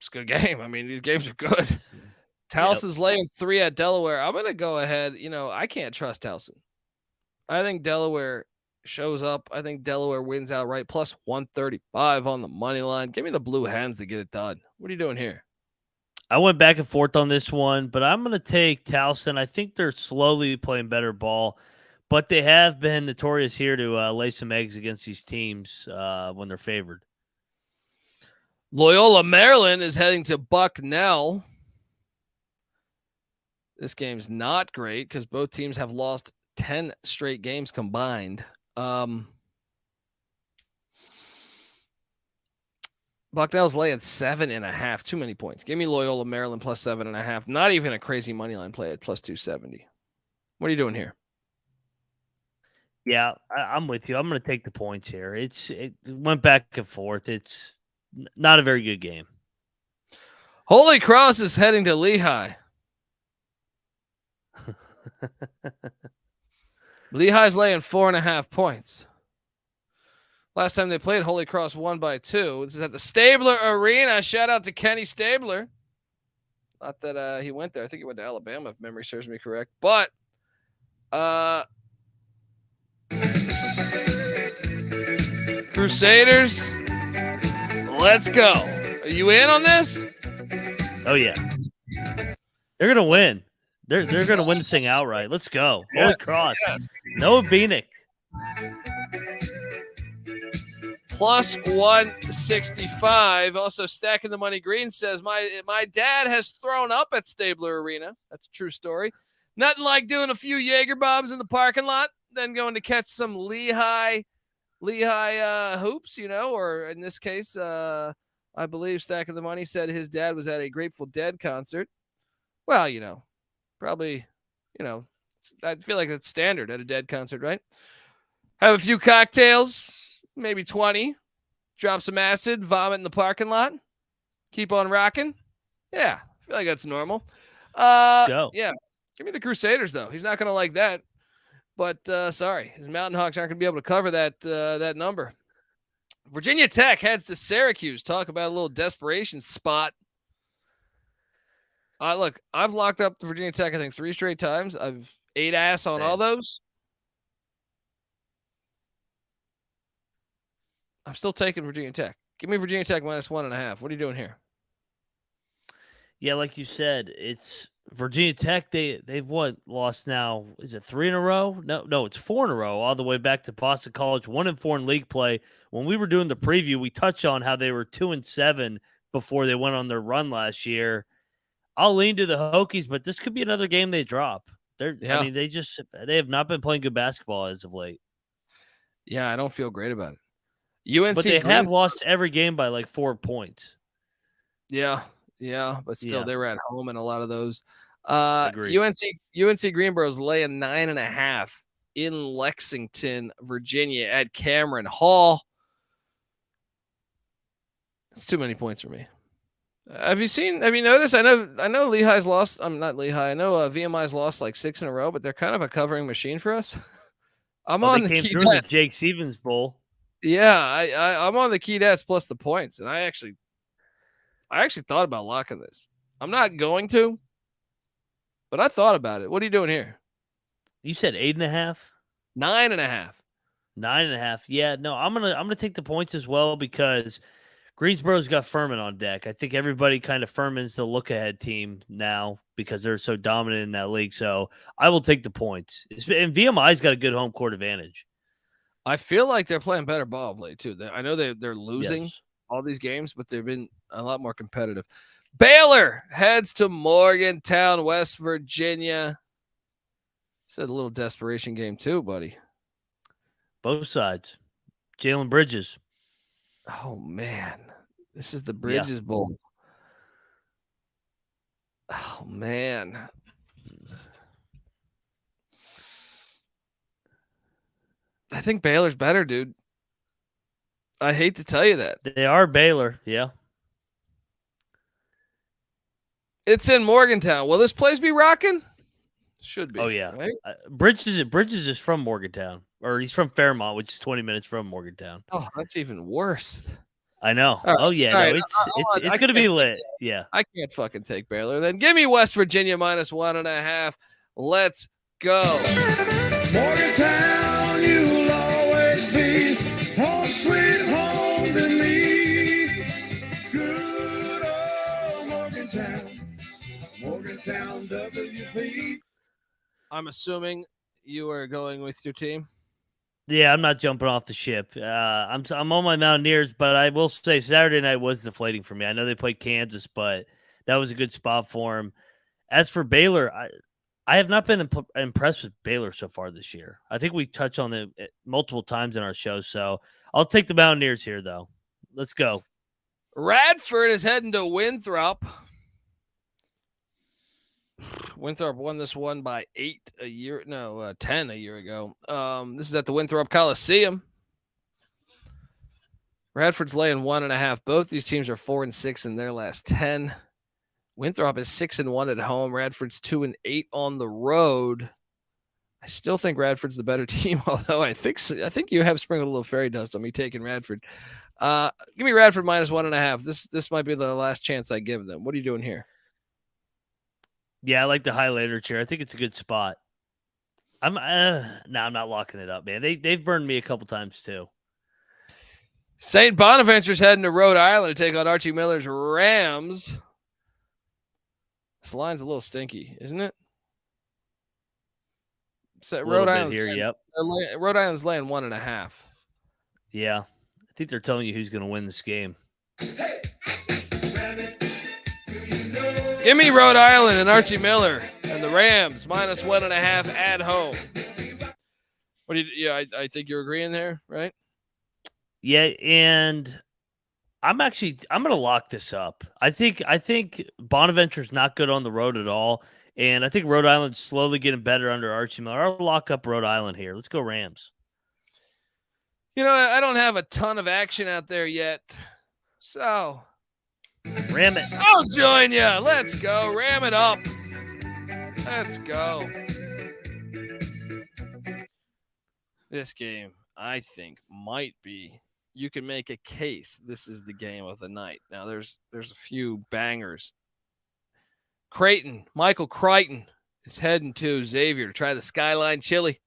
a good game. These games are good. Towson's laying 3 at Delaware. I'm going to go ahead. I can't trust Towson. I think Delaware shows up. I think Delaware wins outright, +135 on the money line. Give me the Blue Hens to get it done. What are you doing here? I went back and forth on this one, but I'm going to take Towson. I think they're slowly playing better ball, but they have been notorious here to lay some eggs against these teams when they're favored. Loyola Maryland is heading to Bucknell. This game's not great because both teams have lost 10 straight games combined. Bucknell's laying 7.5. Too many points. Give me Loyola Maryland +7.5. Not even a crazy money line play at +270. What are you doing here? Yeah, I'm with you. I'm going to take the points here. It went back and forth. It's not a very good game. Holy Cross is heading to Lehigh. Lehigh's laying 4.5 points. Last time they played, Holy Cross won by 2. This is at the Stabler Arena. Shout out to Kenny Stabler. Not that he went there. I think he went to Alabama, if memory serves me correct. But Crusaders, let's go. Are you in on this? Oh yeah, they're gonna win. They're gonna win this thing outright. Let's go. Holy Cross. Yes. Noah Beanick. Plus 165. Also, Stacking the Money Green says, my dad has thrown up at Stabler Arena. That's a true story. Nothing like doing a few Jaeger bombs in the parking lot, then going to catch some Lehigh hoops, or in this case, I believe Stacking the Money said his dad was at a Grateful Dead concert. Well, probably, I feel like that's standard at a Dead concert, right? Have a few cocktails, maybe 20, drop some acid, vomit in the parking lot, keep on rocking. Yeah, I feel like that's normal. Go. Yeah, give me the Crusaders, though. He's not going to like that. But sorry, his Mountain Hawks aren't going to be able to cover that number. Virginia Tech heads to Syracuse. Talk about a little desperation spot. Look, I've locked up the Virginia Tech, I think, 3 straight times. I've ate ass on all those. I'm still taking Virginia Tech. Give me Virginia Tech minus 1.5. What are you doing here? Yeah, like you said, it's Virginia Tech. They've lost now? Is it 3 in a row? No, it's 4 in a row. All the way back to Boston College, 1-4 in league play. When we were doing the preview, we touched on how they were 2-7 before they went on their run last year. I'll lean to the Hokies, but this could be another game they drop. I mean, they have not been playing good basketball as of late. Yeah, I don't feel great about it. UNC, but they have lost every game by like 4 points. Yeah, but still, they were at home in a lot of those. Agreed. UNC Greenborough's laying 9.5 in Lexington, Virginia, at Cameron Hall. It's too many points for me. Have you noticed? I know Lehigh's lost. I'm not Lehigh. I know VMI's lost like 6 in a row, but they're kind of a covering machine for us. I'm on the came key through the Jake Stevens Bowl. Yeah, I'm on the Keydets plus the points, and I actually thought about locking this. I'm not going to, but I thought about it. What are you doing here? You said 8.5? 9.5. 9.5. Yeah, no, I'm gonna take the points as well because Greensboro's got Furman on deck. I think everybody kind of Furman's the look-ahead team now because they're so dominant in that league. So I will take the points. And VMI's got a good home court advantage. I feel like they're playing better ball of late, too. I know they're losing Yes. all these games, but they've been a lot more competitive. Baylor heads to Morgantown, West Virginia. It's a little desperation game, too, buddy. Both sides. Jalen Bridges. Oh, man. This is the Bridges Bowl. Oh, man. I think Baylor's better, dude. I hate to tell you that. They are Baylor, yeah. It's in Morgantown. Will this place be rocking? Should be. Oh, yeah. Right? Bridges is from Morgantown, or he's from Fairmont, which is 20 minutes from Morgantown. Oh, that's even worse. I know. Right. Oh, yeah. All No, right. it's going to be lit. Yeah. I can't fucking take Baylor. Then give me West Virginia minus 1.5. Let's go. Morgantown, you'll always be home sweet home to me. Good old Morgantown, Morgantown WP. I'm assuming you are going with your team. Yeah, I'm not jumping off the ship. I'm on my Mountaineers, but I will say Saturday night was deflating for me. I know they played Kansas, but that was a good spot for them. As for Baylor, I have not been impressed with Baylor so far this year. I think we touched on it multiple times in our show, so I'll take the Mountaineers here, though. Let's go. Radford is heading to Winthrop. Winthrop won this one by 10 a year ago. This is at the Winthrop Coliseum. Radford's laying 1.5. Both these teams are 4-6 in their last 10. Winthrop is 6-1 at home. Radford's 2-8 on the road. I still think Radford's the better team, although I think you have sprinkled a little fairy dust on me taking Radford. Give me Radford minus 1.5. This might be the last chance I give them. What are you doing here? Yeah, I like the highlighter chair. I think it's a good spot. I'm not locking it up, man. They've burned me a couple times too. St. Bonaventure's heading to Rhode Island to take on Archie Miller's Rams. This line's a little stinky, isn't it? So Rhode Island's laying 1.5. Yeah, I think they're telling you who's going to win this game. Give me Rhode Island and Archie Miller and the Rams minus 1.5 at home. What do you? Yeah, I think you're agreeing there, right? Yeah, and I'm going to lock this up. I think Bonaventure's not good on the road at all, and I think Rhode Island's slowly getting better under Archie Miller. I'll lock up Rhode Island here. Let's go Rams. You know, I don't have a ton of action out there yet, so ram it. I'll join you. Let's go. Ram it up. Let's go. This game, I think, might be. You can make a case this is the game of the night. Now, there's a few bangers. Michael Creighton is heading to Xavier to try the Skyline Chili.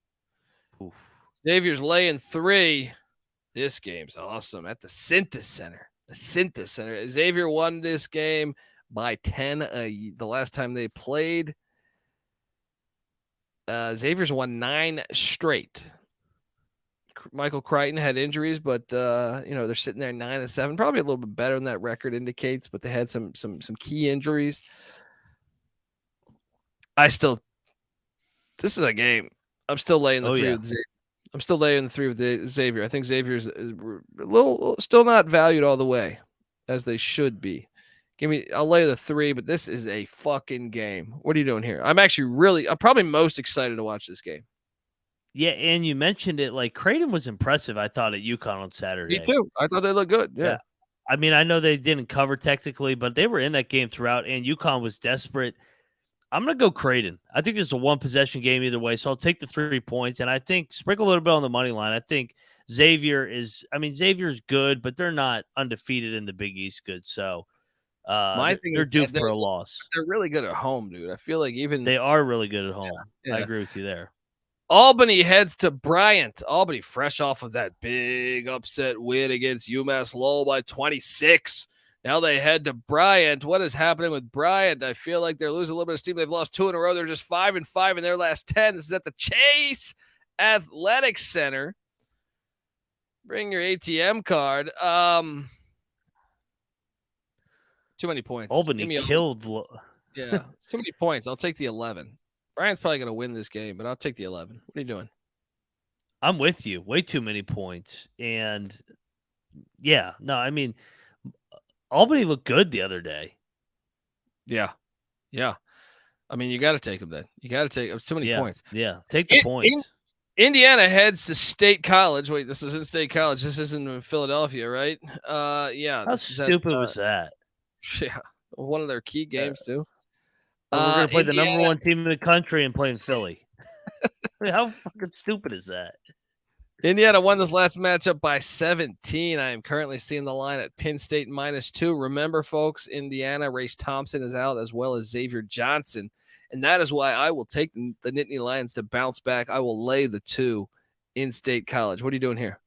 Oof. Xavier's laying 3. This game's awesome at the Cintas Center. Xavier won this game by 10 the last time they played. Xavier's won 9 straight. Michael Creighton had injuries, but they're sitting there 9-7, probably a little bit better than that record indicates, but they had some key injuries. This is a game. I'm still laying the 3 with Xavier. I'm still laying the 3 with Xavier. I think Xavier's a little still not valued all the way as they should be. I'll lay the 3, but this is a fucking game. What are you doing here? I'm probably most excited to watch this game. Yeah, and you mentioned it, like Creighton was impressive, I thought, at UConn on Saturday. Me too. I thought they looked good. Yeah. I mean, I know they didn't cover technically, but they were in that game throughout, and UConn was desperate. I'm going to go Creighton. I think this is a one-possession game either way, so I'll take the 3 points, and I think sprinkle a little bit on the money line. I think Xavier's good, but they're not undefeated in the Big East good, so my thing they're is due for a loss. They're really good at home, dude. I feel like they are really good at home. Yeah. I agree with you there. Albany heads to Bryant. Albany fresh off of that big upset win against UMass Lowell by 26. Now they head to Bryant. What is happening with Bryant? I feel like they're losing a little bit of steam. They've lost 2 in a row. They're just 5-5 in their last 10. This is at the Chase Athletic Center. Bring your ATM card. Too many points. Albany killed. Yeah, it's too many points. I'll take the 11. Bryant's probably going to win this game, but I'll take the 11. What are you doing? I'm with you. Way too many points. And, yeah, no, I mean, Albany looked good the other day. Yeah. I mean, you got to take them then. You got to take – it's too many points. Yeah, take the points. Indiana heads to State College. Wait, this is in State College. This isn't in Philadelphia, right? Yeah. How stupid was that? Yeah, one of their key games, too. We're going to play the number 1 team in the country and play in Philly. How fucking stupid is that? Indiana won this last matchup by 17. I am currently seeing the line at Penn State -2. Remember, folks, Indiana, Race Thompson is out as well as Xavier Johnson. And that is why I will take the Nittany Lions to bounce back. I will lay the 2 in State College. What are you doing here?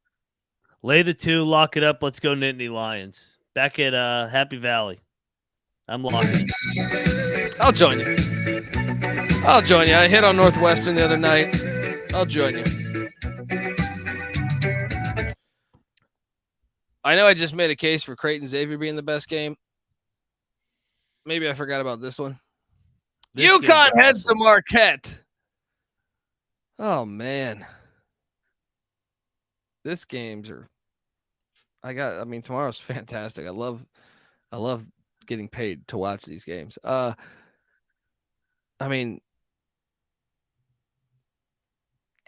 Lay the 2, lock it up. Let's go Nittany Lions. Back at Happy Valley. I'm locking. I'll join you. I hit on Northwestern the other night. I'll join you. I know I just made a case for Creighton Xavier being the best game. Maybe I forgot about this one. UConn heads to Marquette. Oh, man. This games are tomorrow's fantastic. I love getting paid to watch these games. I mean,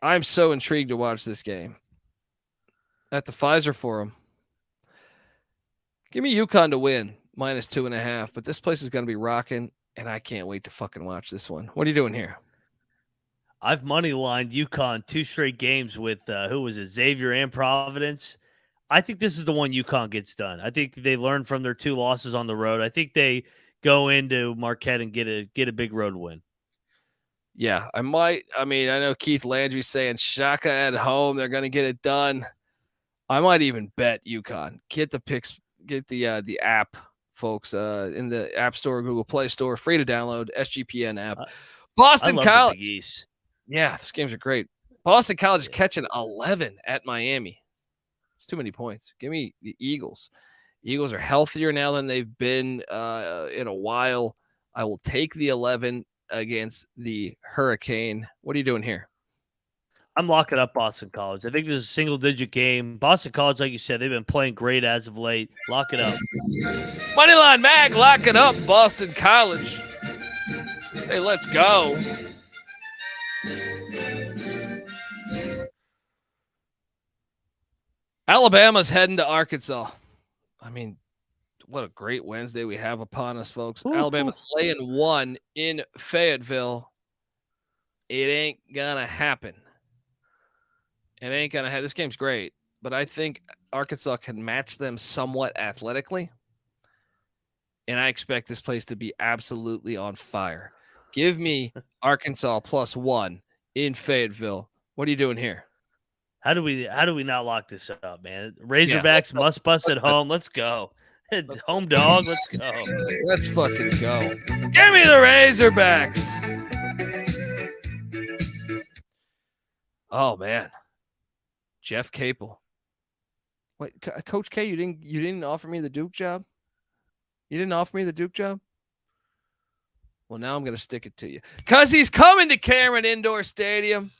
I'm so intrigued to watch this game at the Pfizer Forum. Give me UConn to win -2.5, but this place is going to be rocking, and I can't wait to fucking watch this one. What are you doing here? I've money lined UConn 2 straight games with who was it, Xavier and Providence. I think this is the one UConn gets done. I think they learn from their 2 losses on the road. I think they go into Marquette and get a big road win. Yeah, I might. I mean, I know Keith Landry's saying Shaka at home, they're going to get it done. I might even bet UConn. Get the picks, get the app, folks, in the App Store, Google Play Store, free to download, SGPN app. Boston College. Yeah, these games are great. Boston College is catching 11 at Miami. It's too many points. Give me the Eagles. Eagles are healthier now than they've been in a while. I will take the 11 against the Hurricane. What are you doing here? I'm locking up Boston College. I think this is a single-digit game. Boston College, like you said, they've been playing great as of late. Lock it up. Moneyline Mag, lock it up, Boston College. Say, let's go. Alabama's heading to Arkansas. I mean, what a great Wednesday we have upon us, folks. Ooh, Alabama's laying 1 in Fayetteville. It ain't gonna happen. It ain't gonna happen. This game's great, but I think Arkansas can match them somewhat athletically. And I expect this place to be absolutely on fire. Give me Arkansas +1 in Fayetteville. What are you doing here? How do we not lock this up, man? Razorbacks must bust at home. Let's go. Home dog. Let's go. Let's fucking go. Give me the Razorbacks. Oh man, Jeff Capel. Wait, Coach K, you didn't offer me the Duke job. You didn't offer me the Duke job. Well, now I'm gonna stick it to you because he's coming to Cameron Indoor Stadium.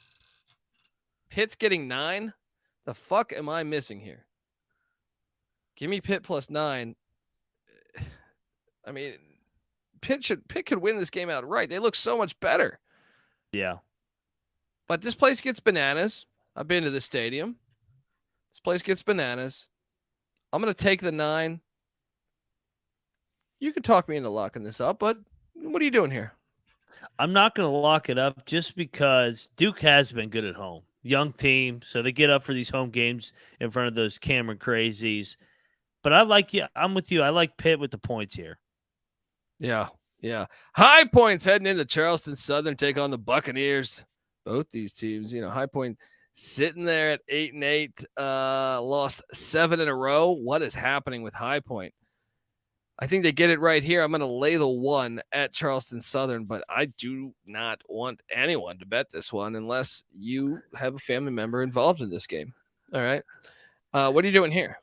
Pitt's getting 9. The fuck am I missing here? Give me Pitt +9. I mean, Pitt could win this game outright. They look so much better. Yeah. But this place gets bananas. I've been to the stadium. This place gets bananas. I'm going to take the 9. You can talk me into locking this up, but what are you doing here? I'm not going to lock it up just because Duke has been good at home. Young team, so they get up for these home games in front of those Cameron crazies. But I'm with you. I like Pitt with the points here. Yeah. High Point's heading into Charleston Southern, take on the Buccaneers. Both these teams, High Point sitting there at 8-8, lost 7 in a row. What is happening with High Point? I think they get it right here. I'm going to lay the 1 at Charleston Southern, but I do not want anyone to bet this one unless you have a family member involved in this game. All right. What are you doing here?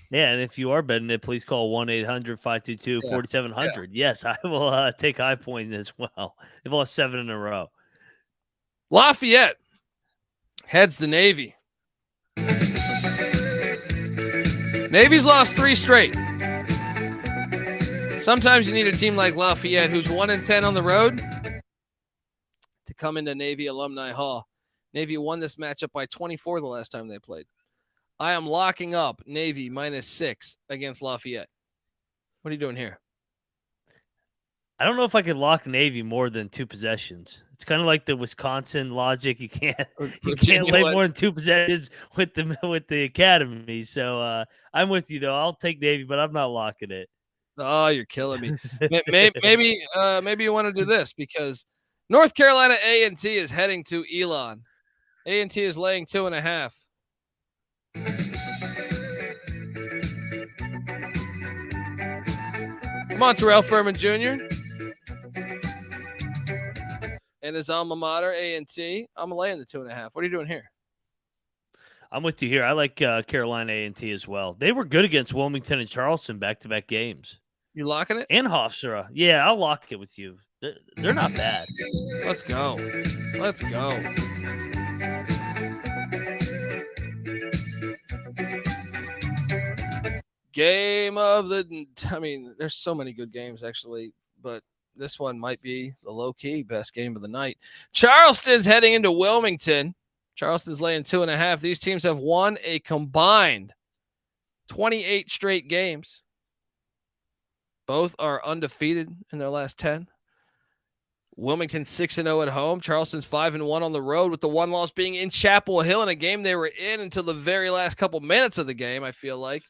Yeah, and if you are betting it, please call 1-800-522-4700. Yeah. Yes, I will take High Point as well. They've lost 7 in a row. Lafayette heads to Navy. Navy's lost 3 straight. Sometimes you need a team like Lafayette, who's 1-10 on the road, to come into Navy Alumni Hall. Navy won this matchup by 24 the last time they played. I am locking up Navy -6 against Lafayette. What are you doing here? I don't know if I could lock Navy more than 2 possessions. It's kind of like the Wisconsin logic. You can't lay more than 2 possessions with the academy. So I'm with you though. I'll take Navy, but I'm not locking it. Oh, you're killing me. Maybe you want to do this because North Carolina A&T is heading to Elon. A&T is laying 2.5. Monterell Furman Jr. and his alma mater, A&T. I'm laying the 2.5. What are you doing here? I'm with you here. I like Carolina A&T as well. They were good against Wilmington and Charleston back-to-back games. You locking it? And Hofstra. Yeah, I'll lock it with you. They're not bad. Let's go. Game of the – I mean, there's so many good games, actually, but this one might be the low-key best game of the night. Charleston's heading into Wilmington. Charleston's laying 2.5. These teams have won a combined 28 straight games. Both are undefeated in their last 10. Wilmington 6-0 at home. Charleston's 5-1 on the road, with the one loss being in Chapel Hill in a game they were in until the very last couple minutes of the game, I feel like.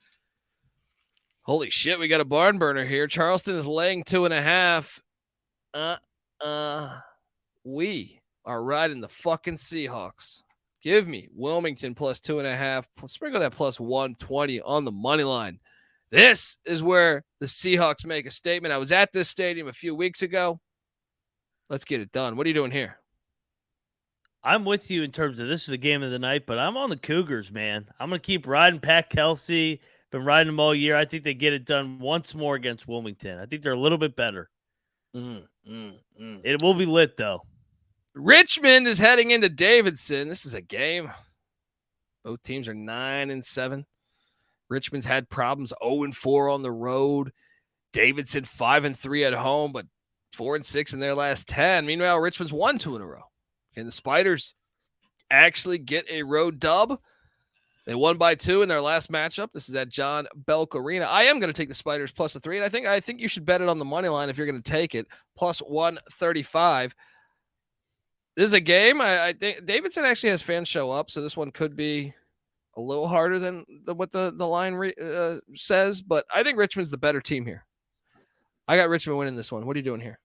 Holy shit, we got a barn burner here. Charleston is laying 2.5. We are riding the fucking Seahawks. Give me Wilmington plus 2.5. Sprinkle that plus 120 on the money line. This is where the Seahawks make a statement. I was at this stadium a few weeks ago. Let's get it done. What are you doing here? I'm with you in terms of this is the game of the night, but I'm on the Cougars, man. I'm going to keep riding Pat Kelsey. Been riding them all year. I think they get it done once more against Wilmington. I think they're a little bit better. It will be lit, though. Richmond is heading into Davidson. This is a game. Both teams are 9-7. Richmond's had problems 0-4 on the road. Davidson 5-3 at home, but 4-6 in their last 10. Meanwhile, Richmond's won 2 in a row. Can the Spiders actually get a road dub? They won by 2 in their last matchup. This is at John Belk Arena. I am going to take the Spiders plus a 3, and I think you should bet it on the money line if you're going to take it. Plus 135. This is a game. I think Davidson actually has fans show up, so this one could be a little harder than what the line says, but I think Richmond's the better team here. I got Richmond winning this one. What are you doing here?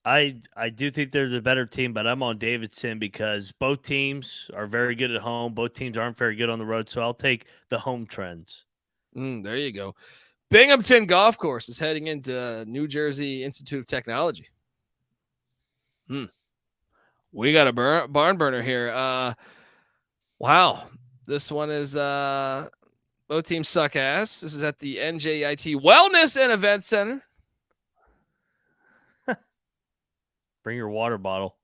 I do think they're the better team, but I'm on Davidson because both teams are very good at home. Both teams aren't very good on the road, so I'll take the home trends. There you go. Binghamton Golf Course is heading into New Jersey Institute of Technology. We got a barn burner here. Wow. This one is both teams suck ass. This is at the NJIT Wellness and Event Center. Bring your water bottle.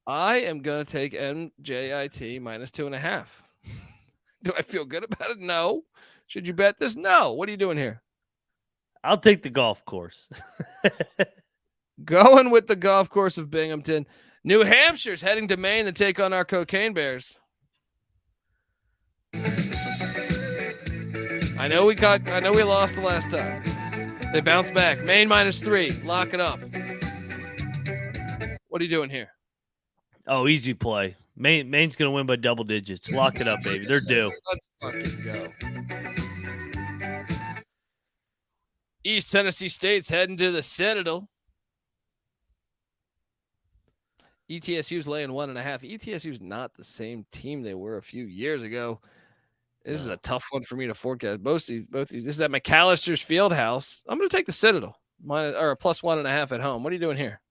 I am going to take NJIT minus 2.5. Do I feel good about it? No. Should you bet this? No. What are you doing here? I'll take the golf course. Going with the golf course of Binghamton. New Hampshire's heading to Maine to take on our Cocaine Bears. I know we lost the last time. They bounced back. Maine minus 3. Lock it up. What are you doing here? Oh, easy play. Maine's going to win by double digits. Lock it up, baby. They're due. Let's fucking go. East Tennessee State's heading to the Citadel. ETSU's laying 1.5. ETSU's not the same team they were a few years ago. This is a tough one for me to forecast. Both these. This is at McAllister's Fieldhouse. I'm going to take the Citadel. Plus 1.5 at home. What are you doing here?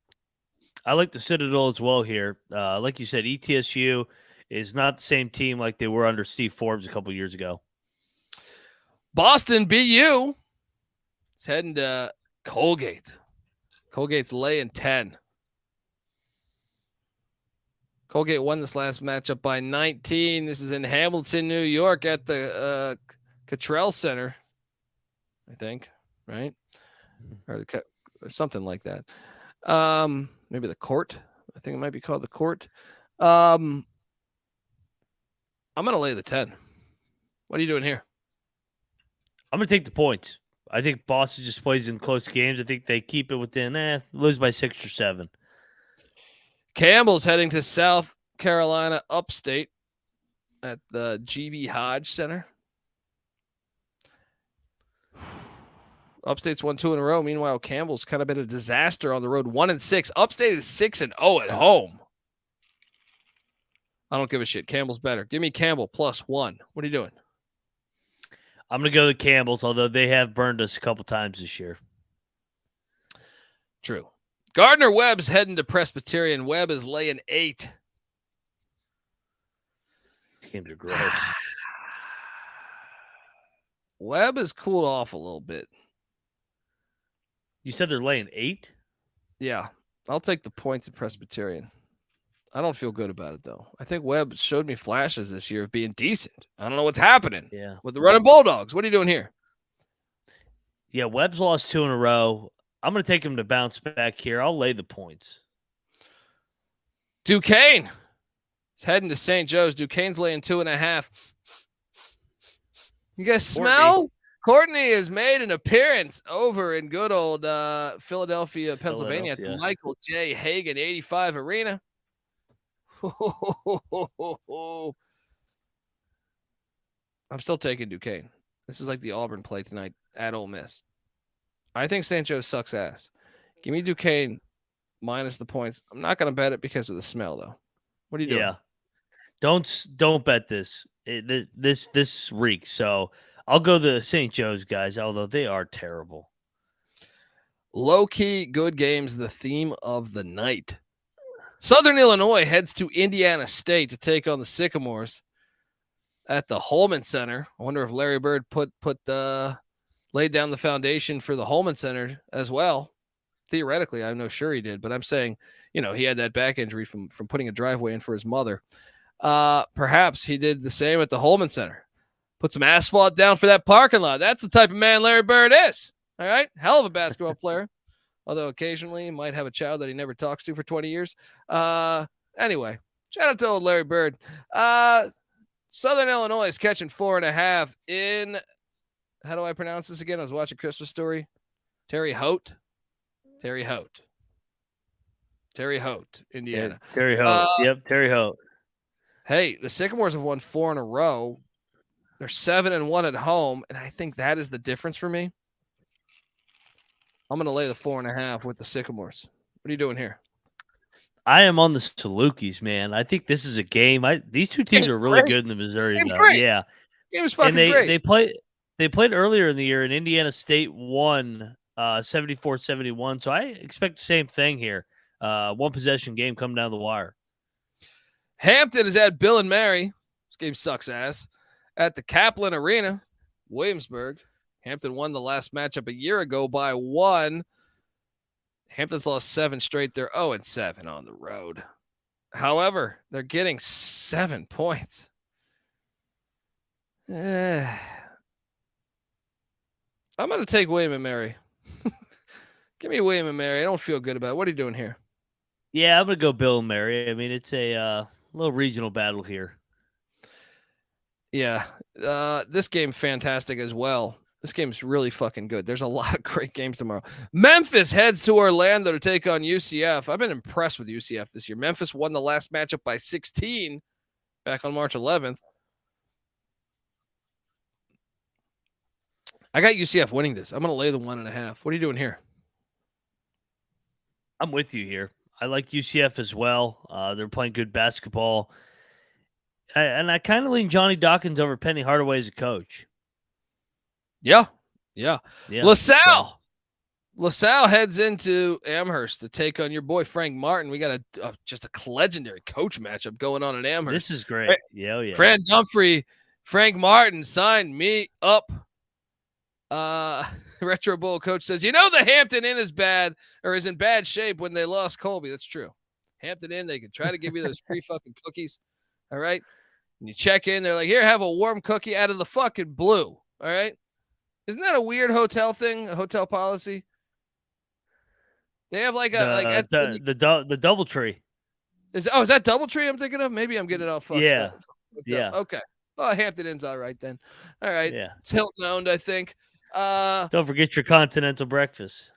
I like the Citadel as well here. Like you said, ETSU is not the same team like they were under Steve Forbes a couple years ago. Boston BU is heading to Colgate. Colgate's laying 10. Colgate won this last matchup by 19. This is in Hamilton, New York at the Cottrell Center, I think, right? Or something like that. Maybe the Court. I think it might be called the Court. I'm going to lay the 10. What are you doing here? I'm going to take the points. I think Boston just plays in close games. I think they keep it within, lose by 6 or 7. Campbell's heading to South Carolina upstate at the GB Hodge Center. Upstate's won 2 in a row. Meanwhile, Campbell's kind of been a disaster on the road. 1-6. Upstate is 6-0 at home. I don't give a shit. Campbell's better. Give me Campbell plus 1. What are you doing? I'm going to go with Campbell's, although they have burned us a couple times this year. True. Gardner Webb's heading to Presbyterian. Webb is laying 8. These games are gross. Webb has cooled off a little bit. You said they're laying 8? Yeah. I'll take the points at Presbyterian. I don't feel good about it, though. I think Webb showed me flashes this year of being decent. I don't know what's happening with the running Bulldogs. What are you doing here? Yeah, Webb's lost 2 in a row. I'm going to take him to bounce back here. I'll lay the points. Duquesne is heading to St. Joe's. Duquesne's laying 2.5. You guys smell? Courtney has made an appearance over in good old Philadelphia, Pennsylvania, at the Michael J. Hagan 85 Arena. I'm still taking Duquesne. This is like the Auburn play tonight at Ole Miss. I think St. Joe sucks ass. Give me Duquesne minus the points. I'm not going to bet it because of the smell, though. What are you doing? Yeah, don't bet this. This reeks. So I'll go the St. Joe's guys, although they are terrible. Low-key good games, the theme of the night. Southern Illinois heads to Indiana State to take on the Sycamores at the Holman Center. I wonder if Larry Bird laid down the foundation for the Holman Center as well. Theoretically, I'm no sure he did, but I'm saying, he had that back injury from putting a driveway in for his mother. Perhaps he did the same at the Holman Center. Put some asphalt down for that parking lot. That's the type of man Larry Bird is. All right? Hell of a basketball player. Although occasionally he might have a child that he never talks to for 20 years. Anyway, shout out to old Larry Bird. Southern Illinois is catching 4.5 in, how do I pronounce this again? I was watching Christmas Story. Terre Haute, Indiana. Yeah, Terre Haute. Yep, Terre Haute. Hey, the Sycamores have won 4 in a row. They're 7-1 at home, and I think that is the difference for me. I'm going to lay the 4.5 with the Sycamores. What are you doing here? I am on the Salukis, man. I think this is a game. These two teams are really good in the Missouri. Yeah, it was fucking great. They played earlier in the year, and Indiana State won 74-71. So I expect the same thing here. One possession game coming down the wire. Hampton is at Bill and Mary. This game sucks ass. At the Kaplan Arena, Williamsburg. Hampton won the last matchup a year ago by 1. Hampton's lost 7 straight. They're 0-7 on the road. However, they're getting 7 points. I'm going to take William and Mary. Give me William and Mary. I don't feel good about it. What are you doing here? Yeah, I'm going to go Bill and Mary. I mean, it's a little regional battle here. Yeah, this game fantastic as well. This game's really fucking good. There's a lot of great games tomorrow. Memphis heads to Orlando to take on UCF. I've been impressed with UCF this year. Memphis won the last matchup by 16 back on March 11th. I got UCF winning this. I'm going to lay the 1.5. What are you doing here? I'm with you here. I like UCF as well. They're playing good basketball. And I kind of lean Johnny Dawkins over Penny Hardaway as a coach. Yeah. LaSalle heads into Amherst to take on your boy Frank Martin. We got just a legendary coach matchup going on in Amherst. This is great. Yeah. Fran Humphrey, Frank Martin, sign me up. Retro Bull coach says, the Hampton Inn is in bad shape when they lost Colby. That's true. Hampton Inn, they can try to give you those free fucking cookies. All right. And you check in, they're like, here, have a warm cookie out of the fucking blue. All right. Isn't that a weird hotel thing? A hotel policy? They have like the DoubleTree. Is that DoubleTree I'm thinking of? Maybe I'm getting it all fucked up. Yeah. Okay. Oh, Hampton Inn's all right then. All right. Yeah. It's Hilton owned, I think. Don't forget your continental breakfast.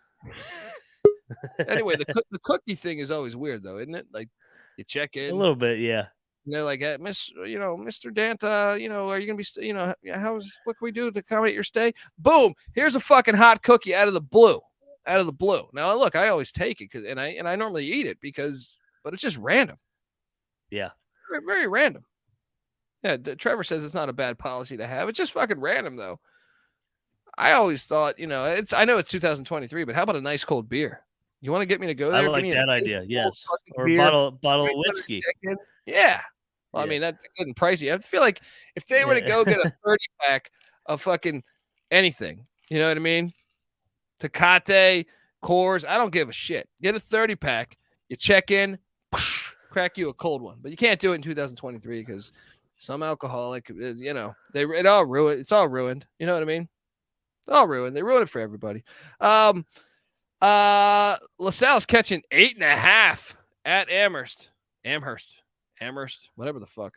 Anyway, the cookie thing is always weird though, isn't it? Like you check in a little bit, yeah. And they're like, Mr. Danta, are you going to be, what can we do to accommodate your stay? Boom. Here's a fucking hot cookie out of the blue. Now, look, I always take it and I normally eat it but it's just random. Yeah. Very, very random. Yeah. Trevor says it's not a bad policy to have. It's just fucking random though. I always thought, I know it's 2023, but how about a nice cold beer? You want to get me to go there? I like that idea. Yes. Or a bottle of whiskey. Yeah. Well, I mean, that's getting pricey. I feel like if they were to go get a 30-pack of fucking anything, you know what I mean? Tecate, Coors, I don't give a shit. Get a 30-pack, you check in, crack you a cold one. But you can't do it in 2023 because some alcoholic, it's all ruined. You know what I mean? It's all ruined. They ruin it for everybody. LaSalle's catching 8.5 at Amherst, whatever the fuck.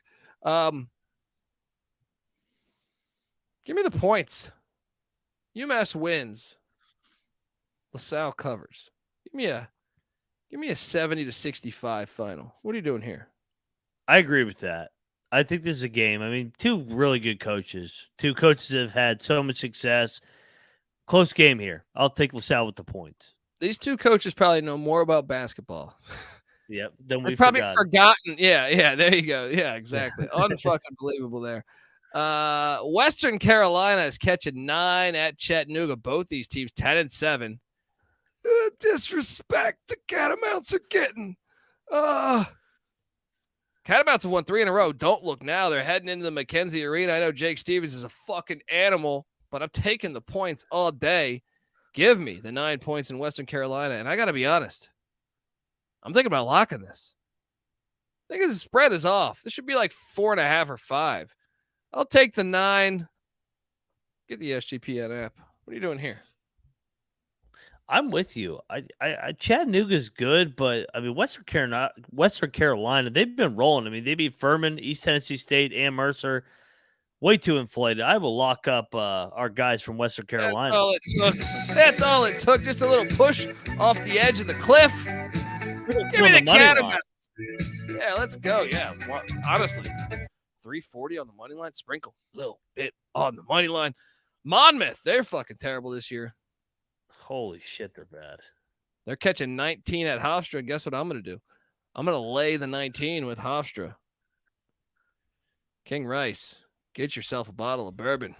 Give me the points. UMass wins. LaSalle covers. Give me a 70-65 final. What are you doing here? I agree with that. I think this is a game. I mean, two really good coaches. Two coaches have had so much success. Close game here. I'll take LaSalle with the points. These two coaches probably know more about basketball. Yep. Then we've probably forgotten. Yeah. There you go. Yeah, exactly. Unfucking believable there. Western Carolina is catching 9 at Chattanooga. Both these teams 10-7. Disrespect the Catamounts are getting. Catamounts have won 3 in a row. Don't look now. They're heading into the McKenzie Arena. I know Jake Stevens is a fucking animal, but I'm taking the points all day. Give me the 9 points in Western Carolina. And I got to be honest, I'm thinking about locking this. I think the spread is off. This should be like 4.5 or 5. I'll take the 9. Get the SGPN app. What are you doing here? I'm with you. I Chattanooga's good, but I mean Western Carolina, they've been rolling. I mean, they beat Furman, East Tennessee State, and Mercer. Way too inflated. I will lock up our guys from Western Carolina. That's all it took. Just a little push off the edge of the cliff. Give me the Catamounts. Yeah, let's go. Yeah, honestly, 340 on the money line. Sprinkle a little bit on the money line. Monmouth, they're fucking terrible this year. Holy shit, they're bad. They're catching 19 at Hofstra. And guess what I'm going to do? I'm going to lay the 19 with Hofstra. King Rice, get yourself a bottle of bourbon.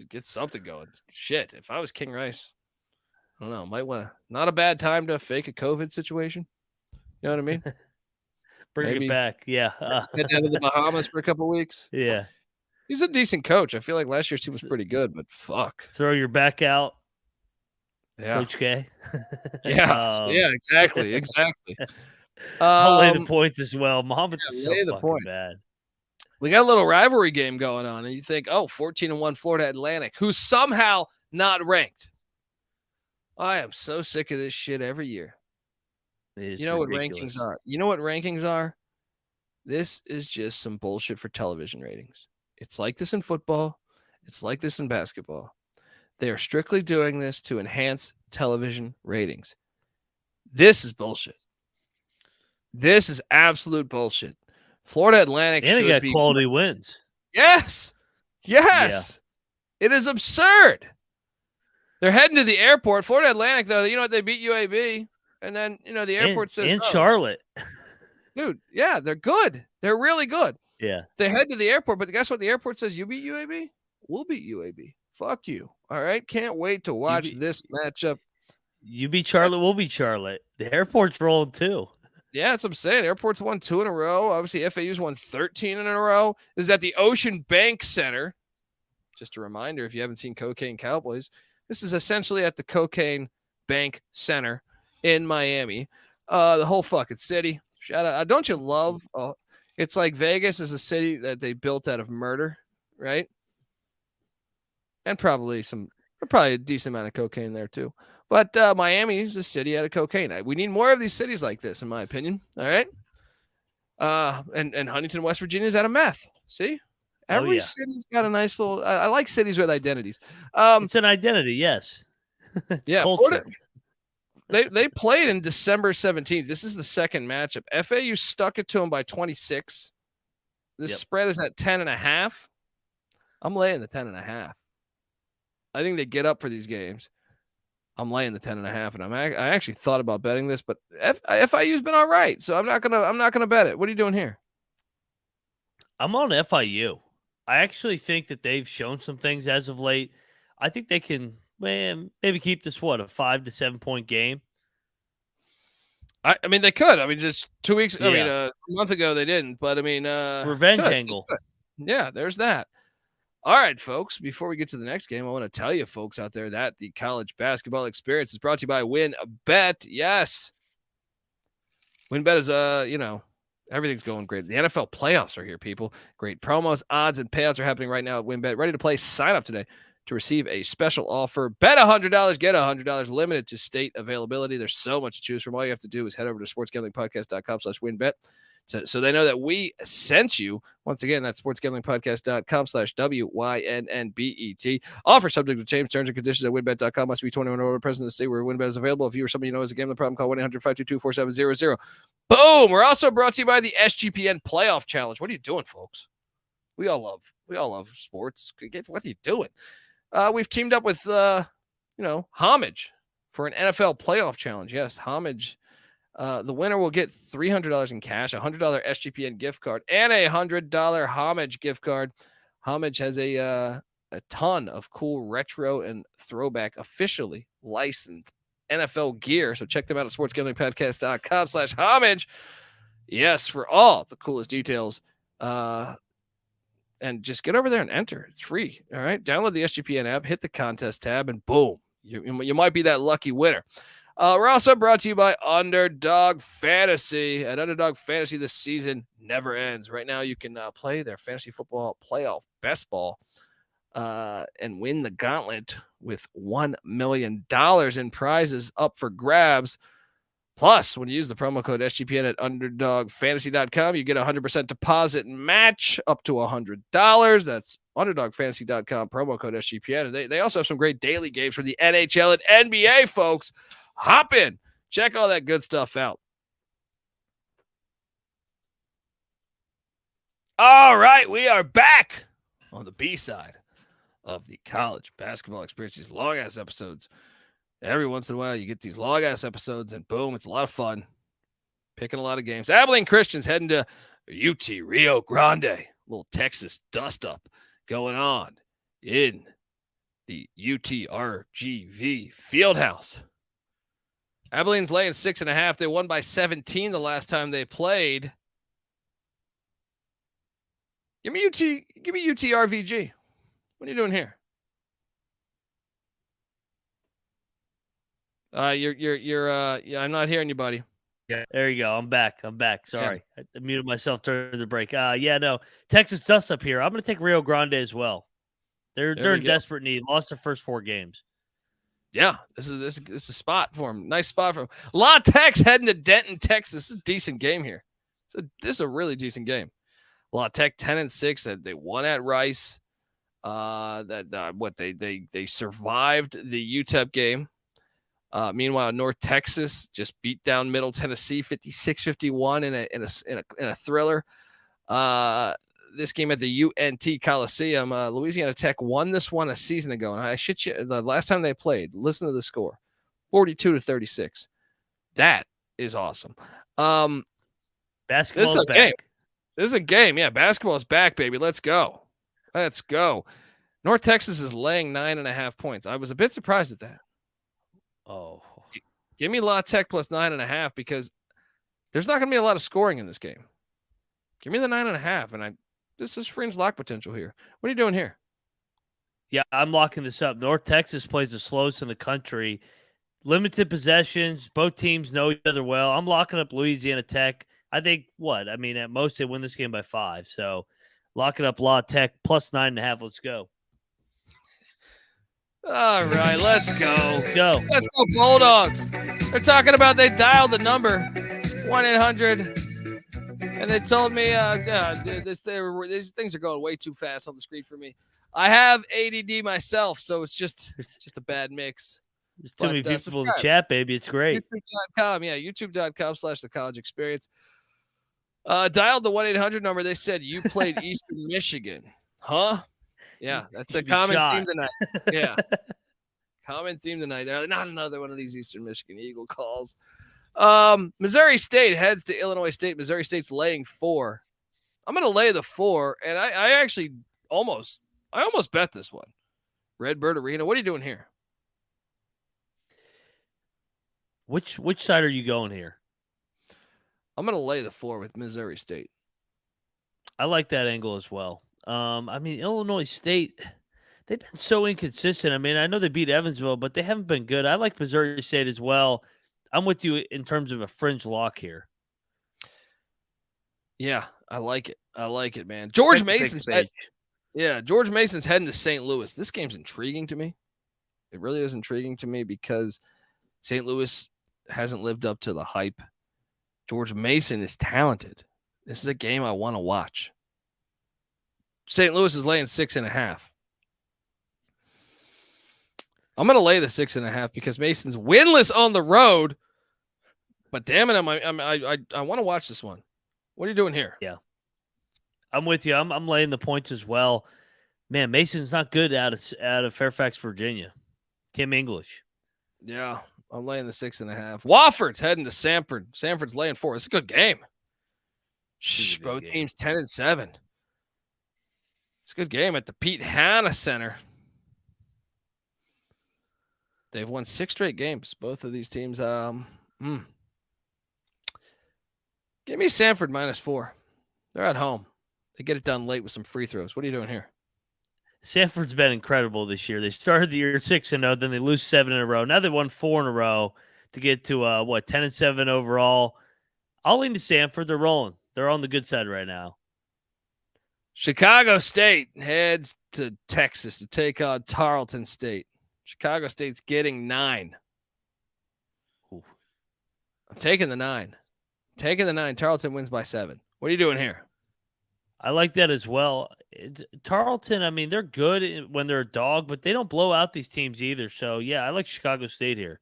Get something going. Shit, if I was King Rice, I don't know, might want to, not a bad time to fake a COVID situation. You know what I mean? Bring it back. Yeah. Head down to the Bahamas for a couple of weeks. Yeah. He's a decent coach. I feel like last year's team was pretty good, but fuck. Throw your back out. Yeah. Coach K. Yeah, exactly. I'll lay the points as well. Muhammad's is so fucking bad. We got a little rivalry game going on, and you think, 14-1 Florida Atlantic, who's somehow not ranked. I am so sick of this shit every year. You know ridiculous. What rankings are? You know what rankings are? This is just some bullshit for television ratings. It's like this in football. It's like this in basketball. They are strictly doing this to enhance television ratings. This is bullshit. This is absolute bullshit. Florida Atlantic and should got quality wins. Yes. Yeah. It is absurd. They're heading to the airport. Florida Atlantic, though, you know what? They beat UAB. And then, the airport says... In Charlotte. Dude, yeah, they're good. They're really good. Yeah. They head to the airport, but guess what? The airport says, you beat UAB? We'll beat UAB. Fuck you. All right? Can't wait to watch this matchup. You beat Charlotte, we'll beat Charlotte. The airport's rolling, too. Yeah, that's what I'm saying. Airport's won 2 in a row. Obviously, FAU's won 13 in a row. This is at the Ocean Bank Center. Just a reminder, if you haven't seen Cocaine Cowboys, this is essentially at the Cocaine Bank Center in Miami. The whole fucking city. Shout out. Don't you love? It's like Vegas is a city that they built out of murder, right? And probably a decent amount of cocaine there too. But Miami is a city out of cocaine. We need more of these cities like this, in my opinion. All right. And Huntington, West Virginia is out of meth. See? Every city's got a nice little. I like cities with identities. It's an identity, yes. Yeah, culture. They played in December 17th. This is the second matchup. FAU stuck it to them by 26. This spread is at 10.5. I'm laying the 10.5. I think they get up for these games. I'm laying the 10.5, and I actually thought about betting this, but FIU's been all right, so I'm not gonna bet it. What are you doing here? I'm on FIU. I actually think that they've shown some things as of late. I think they can maybe keep this a 5 to 7 point game. I mean, they could. I mean, just 2 weeks. Yeah. I mean, a month ago they didn't, but I mean, revenge angle. Yeah, there's that. All right, folks, before we get to the next game, I want to tell you folks out there that the college basketball experience is brought to you by WinBet. Yes. WinBet is, everything's going great. The NFL playoffs are here, people. Great promos, odds, and payouts are happening right now at WinBet. Ready to play? Sign up today. to receive a special offer. Bet $100, get $100, limited to state availability. There's so much to choose from. All you have to do is head over to sportsgamblingpodcast.com/winbet. So they know that we sent you. Once again, that's sportsgamblingpodcast.com/WYNNBET. Offer subject to change, terms and conditions at winbet.com. Must be 21 or older, present in the state where WinBet is available. If you or somebody you know has a gambling problem, call 1-800-522-4700. Boom! We're also brought to you by the SGPN Playoff Challenge. What are you doing, folks? We all love sports. What are you doing? We've teamed up with Homage for an NFL Playoff Challenge. Yes, Homage. The winner will get $300 in cash, a $100 SGPN gift card, and a $100 Homage gift card. Homage has a ton of cool retro and throwback officially licensed NFL gear. So check them out at sportsgamblingpodcast.com/homage. Yes, for all the coolest details. And just get over there and enter. It's free. All right. Download the SGPN app, hit the contest tab, and boom, you might be that lucky winner. We're also brought to you by Underdog Fantasy. At Underdog Fantasy, this season never ends. Right now, you can play their fantasy football playoff best ball and win the gauntlet with $1 million in prizes up for grabs. Plus, when you use the promo code SGPN at UnderdogFantasy.com, you get a 100% deposit match up to $100. That's UnderdogFantasy.com, promo code SGPN. And they also have some great daily games for the NHL and NBA, folks. Hop in. Check all that good stuff out. All right, we are back on the B side of the college basketball experience. These long-ass episodes. Every once in a while, you get these long-ass episodes, and boom, it's a lot of fun. Picking a lot of games. Abilene Christian's heading to UT Rio Grande. A little Texas dust-up going on in the UTRGV Fieldhouse. Abilene's laying 6.5. They won by 17 the last time they played. Give me UTRVG. What are you doing here? I'm not hearing you, buddy. Yeah, there you go. I'm back. Sorry. Yeah. I muted myself during the break. Texas dust up here. I'm going to take Rio Grande as well. They're in desperate need. Lost their first 4 games. Yeah, this is a spot for them. Nice spot for them. La Tech's heading to Denton, Texas. This is a decent game here. This is a really decent game. La Tech 10-6. They won at Rice. They survived the UTEP game. Meanwhile, North Texas just beat down Middle Tennessee 56-51 in a thriller. This game at the UNT Coliseum, Louisiana Tech won this one a season ago, and I shit you, the last time they played, listen to the score, 42-36. That is awesome. Basketball is back. Game. This is a game. Yeah, basketball is back, baby. Let's go. North Texas is laying 9.5 points. I was a bit surprised at that. Oh, give me La Tech plus 9.5 because there's not going to be a lot of scoring in this game. Give me the 9.5, and this is fringe lock potential here. What are you doing here? Yeah, I'm locking this up. North Texas plays the slowest in the country. Limited possessions. Both teams know each other well. I'm locking up Louisiana Tech. I think at most they win this game by 5. So locking up La Tech plus 9.5. Let's go. All right, let's go. Go. Let's go, Bulldogs. They're talking about they dialed the number 1-800, and they told me these things are going way too fast on the screen for me. I have ADD myself, so it's just a bad mix. There's too many people in the chat, baby. It's great. YouTube.com, youtube.com/the college experience. Dialed the 1-800 number. They said you played Eastern Michigan, huh? Yeah, that's a common theme tonight. Yeah. Common theme tonight. Not another one of these Eastern Michigan Eagle calls. Missouri State heads to Illinois State. Missouri State's laying 4. I'm going to lay the 4, and I actually almost bet this one. Redbird Arena. What are you doing here? Which side are you going here? I'm going to lay the 4 with Missouri State. I like that angle as well. Illinois State, they've been so inconsistent. I know they beat Evansville, but they haven't been good. I like Missouri State as well. I'm with you in terms of a fringe lock here. Yeah, I like it. I like it, man. George Mason said Yeah, George Mason's heading to St. Louis. This game's intriguing to me. It really is intriguing to me because St. Louis hasn't lived up to the hype. George Mason is talented. This is a game I want to watch. St. Louis is laying 6.5. I'm going to lay the 6.5 because Mason's winless on the road. But damn it, I want to watch this one. What are you doing here? Yeah, I'm with you. I'm laying the points as well. Man, Mason's not good out of Fairfax, Virginia. Kim English. Yeah, I'm laying the 6.5. Wofford's heading to Sanford. Sanford's laying 4. It's a good game. Both teams 10-7. It's a good game at the Pete Hanna Center. They've won 6 straight games. Both of these teams. Give me Sanford -4. They're at home. They get it done late with some free throws. What are you doing here? Sanford's been incredible this year. They started the year 6-0, then they lose 7 in a row. Now they've won 4 in a row to get to 10-7 overall. I'll lean to Sanford. They're rolling. They're on the good side right now. Chicago State heads to Texas to take on Tarleton State. Chicago State's getting 9. Ooh. I'm taking the 9. Taking the 9. Tarleton wins by 7. What are you doing here? I like that as well. Tarleton, I mean, they're good when they're a dog, but they don't blow out these teams either. So, yeah, I like Chicago State here.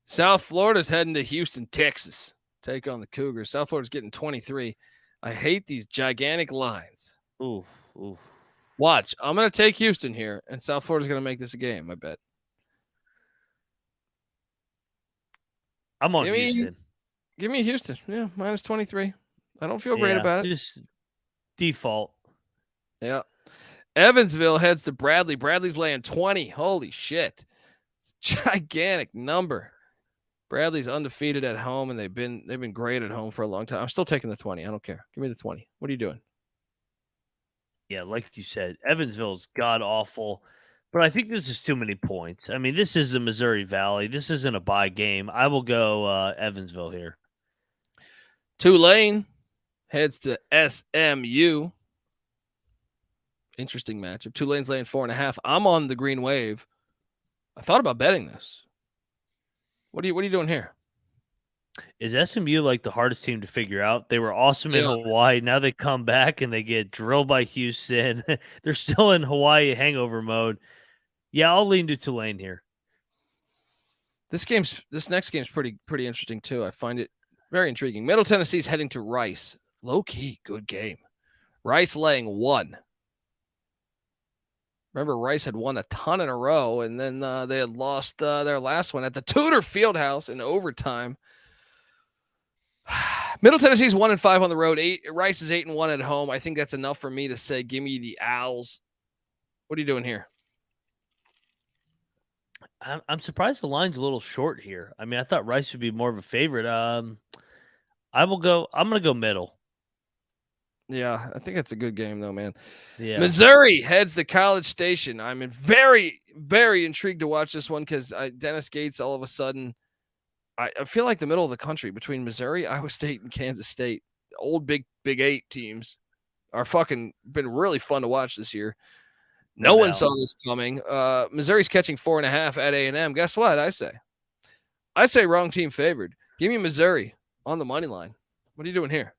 South Florida's heading to Houston, Texas. Take on the Cougars. South Florida's getting 23. I hate these gigantic lines. Ooh. Watch. I'm going to take Houston here, and South Florida's going to make this a game, I bet. I'm on Houston. Give me Houston. Yeah, -23. I don't feel great about it. Just default. Yeah. Evansville heads to Bradley. Bradley's laying 20. Holy shit. Gigantic number. Bradley's undefeated at home, and they've been great at home for a long time. I'm still taking the 20. I don't care. Give me the 20. What are you doing? Yeah, like you said, Evansville's god-awful, but I think this is too many points. I mean, this is the Missouri Valley. This isn't a bye game. I will go Evansville here. Tulane heads to SMU. Interesting matchup. Tulane's laying 4.5. I'm on the green wave. I thought about betting this. What are you doing here? Is SMU like the hardest team to figure out? They were awesome in Hawaii. Now they come back and they get drilled by Houston. They're still in Hawaii hangover mode. Yeah, I'll lean to Tulane here. This next game's pretty interesting too. I find it very intriguing. Middle Tennessee's heading to Rice. Low key, good game. Rice laying 1. Remember, Rice had won a ton in a row, and then they had lost their last one at the Tudor Fieldhouse in overtime. Middle Tennessee's 1-5 on the road. Rice is 8-1 at home. I think that's enough for me to say, give me the Owls. What are you doing here? I'm surprised the line's a little short here. I mean, I thought Rice would be more of a favorite. I'm going to go middle. Yeah, I think that's a good game, though, man. Yeah. Missouri heads to College Station. I'm very, very intrigued to watch this one because Dennis Gates, all of a sudden, I feel like the middle of the country between Missouri, Iowa State, and Kansas State. Old Big 8 teams are fucking been really fun to watch this year. No one saw this coming. Missouri's catching 4.5 at A&M. Guess what? I say wrong team favored. Give me Missouri on the money line. What are you doing here?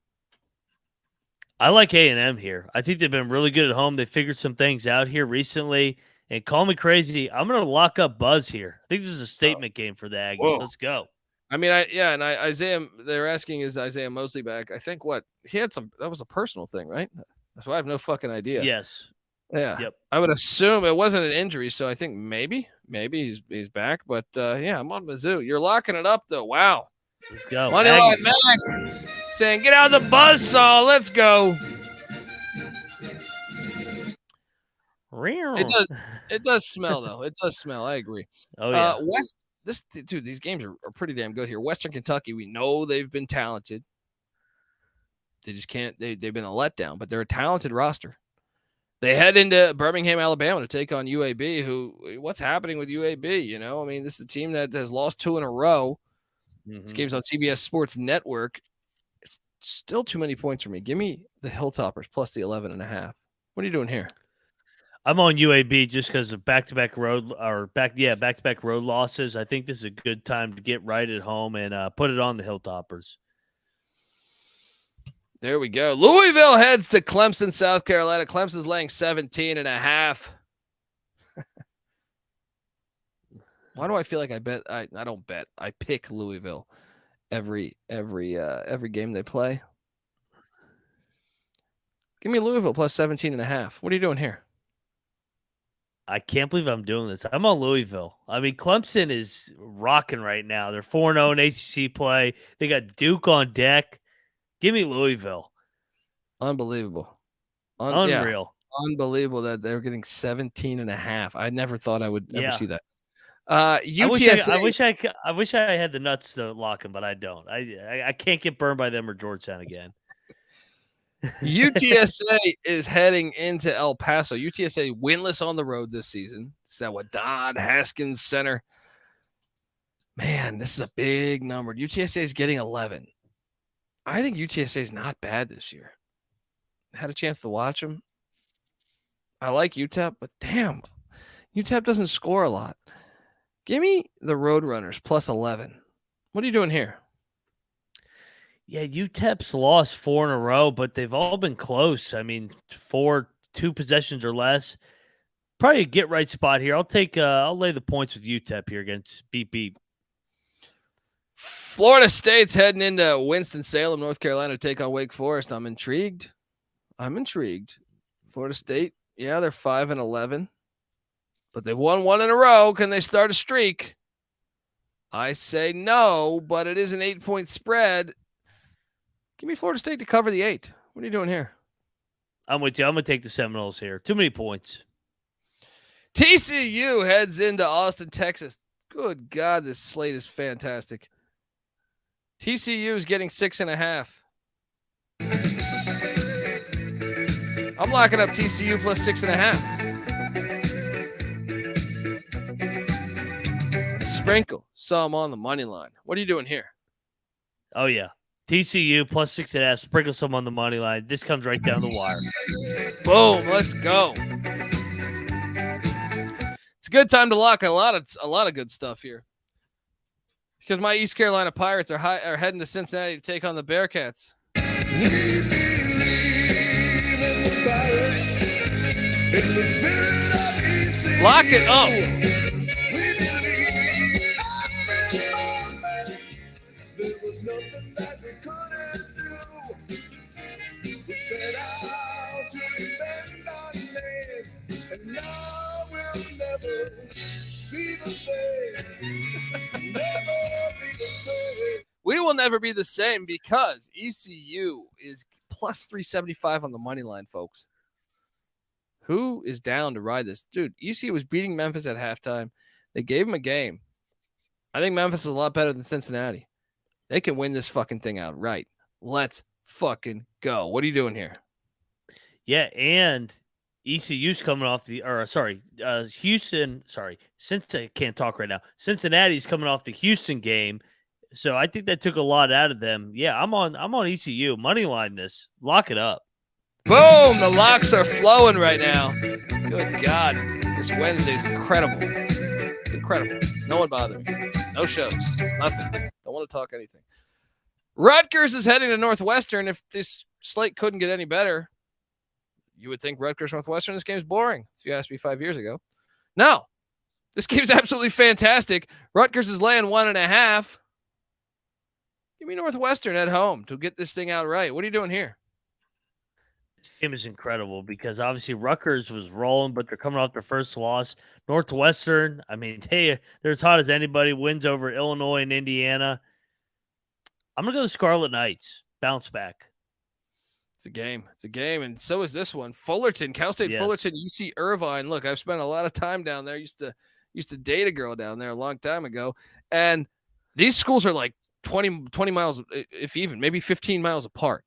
I like A&M here. I think they've been really good at home. They figured some things out here recently. And call me crazy, I'm going to lock up Buzz here. I think this is a statement game for the Aggies. Whoa. Let's go. I mean, Isaiah, they're asking, is Isaiah Mosley back? I think he had that was a personal thing, right? That's why I have no fucking idea. Yes. Yeah. Yep. I would assume it wasn't an injury, so I think maybe he's back. But yeah, I'm on Mizzou. You're locking it up though. Wow. Let's go. Money line Mac saying, get out of the buzzsaw. Let's go. It does smell though. It does smell. I agree. Oh yeah. These games are pretty damn good here. Western Kentucky, we know they've been talented. They just can't. They've been a letdown, but they're a talented roster. They head into Birmingham, Alabama to take on UAB. What's happening with UAB? You know, I mean, this is a team that has lost 2 in a row. Mm-hmm. This game's on CBS Sports Network. It's still too many points for me. Give me the Hilltoppers plus the 11.5. What are you doing here? I'm on UAB just because of back-to-back road losses. I think this is a good time to get right at home and put it on the Hilltoppers. There we go. Louisville heads to Clemson, South Carolina. Clemson's laying 17.5. Why do I feel like I bet? I don't bet. I pick Louisville every game they play. Give me Louisville plus 17.5. What are you doing here? I can't believe I'm doing this. I'm on Louisville. I mean, Clemson is rocking right now. They're 4-0 in ACC play. They got Duke on deck. Give me Louisville. Unbelievable. Unreal. Yeah, unbelievable that they're getting 17.5. I never thought I would ever see that. UTSA. I wish I had the nuts to lock them, but I don't. I can't get burned by them or Georgetown again. UTSA is heading into El Paso. UTSA winless on the road this season. Is that what Don Haskins Center? Man, this is a big number. UTSA is getting 11. I think UTSA is not bad this year. Had a chance to watch them. I like UTEP, but damn, UTEP doesn't score a lot. Give me the Roadrunners plus 11. What are you doing here? Yeah, UTEP's lost 4 in a row, but they've all been close. I mean, 2 possessions or less. Probably a get right spot here. I'll lay the points with UTEP here against beat. Florida State's heading into Winston-Salem, North Carolina to take on Wake Forest. I'm intrigued. Florida State, yeah, they're 5-11, but they've won 1 in a row. Can they start a streak? I say no, but it is an 8-point spread. Give me Florida State to cover the 8. What are you doing here? I'm with you. I'm going to take the Seminoles here. Too many points. TCU heads into Austin, Texas. Good God, this slate is fantastic. TCU is getting 6.5. I'm locking up TCU plus 6.5. Sprinkle some on the money line. What are you doing here? Oh, yeah. TCU plus 6.5. Sprinkle some on the money line. This comes right down the wire. Boom. Let's go. It's a good time to lock a lot of good stuff here. Because my East Carolina Pirates are heading to Cincinnati to take on the Bearcats. Lock it up. We will never be the same because ECU is plus 375 on the money line, folks. Who is down to ride this? Dude, ECU was beating Memphis at halftime. They gave him a game. I think Memphis is a lot better than Cincinnati. They can win this fucking thing outright. Let's fucking go. What are you doing here? Yeah, and ECU's coming off Houston. Since I can't talk right now. Cincinnati's coming off the Houston game. So I think that took a lot out of them. Yeah, I'm on ECU. Money line this. Lock it up. Boom! The locks are flowing right now. Good God. This Wednesday is incredible. It's incredible. No one bothered me. No shows. Nothing. Don't want to talk anything. Rutgers is heading to Northwestern. If this slate couldn't get any better, you would think Rutgers Northwestern, this game's boring. If you asked me 5 years ago. No. This game's absolutely fantastic. Rutgers is laying 1.5. Give me Northwestern at home to get this thing out right. What are you doing here? This game is incredible because obviously Rutgers was rolling, but they're coming off their first loss. Northwestern, I mean, they're as hot as anybody. Wins over Illinois and Indiana. I'm going to go to Scarlet Knights. Bounce back. It's a game. And so is this one. Fullerton, Cal State Fullerton, UC Irvine. Look, I've spent a lot of time down there. Used to date a girl down there a long time ago. And these schools are like 20 miles, if even, maybe 15 miles apart.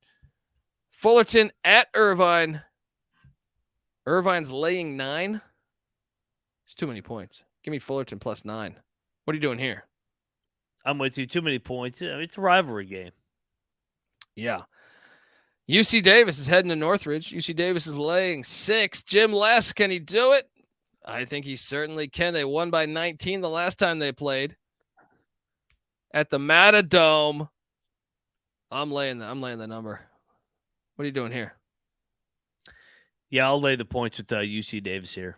Fullerton at Irvine. Irvine's laying 9. It's too many points. Give me Fullerton plus 9. What are you doing here? I'm with you. Too many points. It's a rivalry game. Yeah. UC Davis is heading to Northridge. UC Davis is laying 6. Jim Les, can he do it? I think he certainly can. They won by 19 the last time they played at the Matadome. I'm laying the number. What are you doing here? Yeah, I'll lay the points with UC Davis here.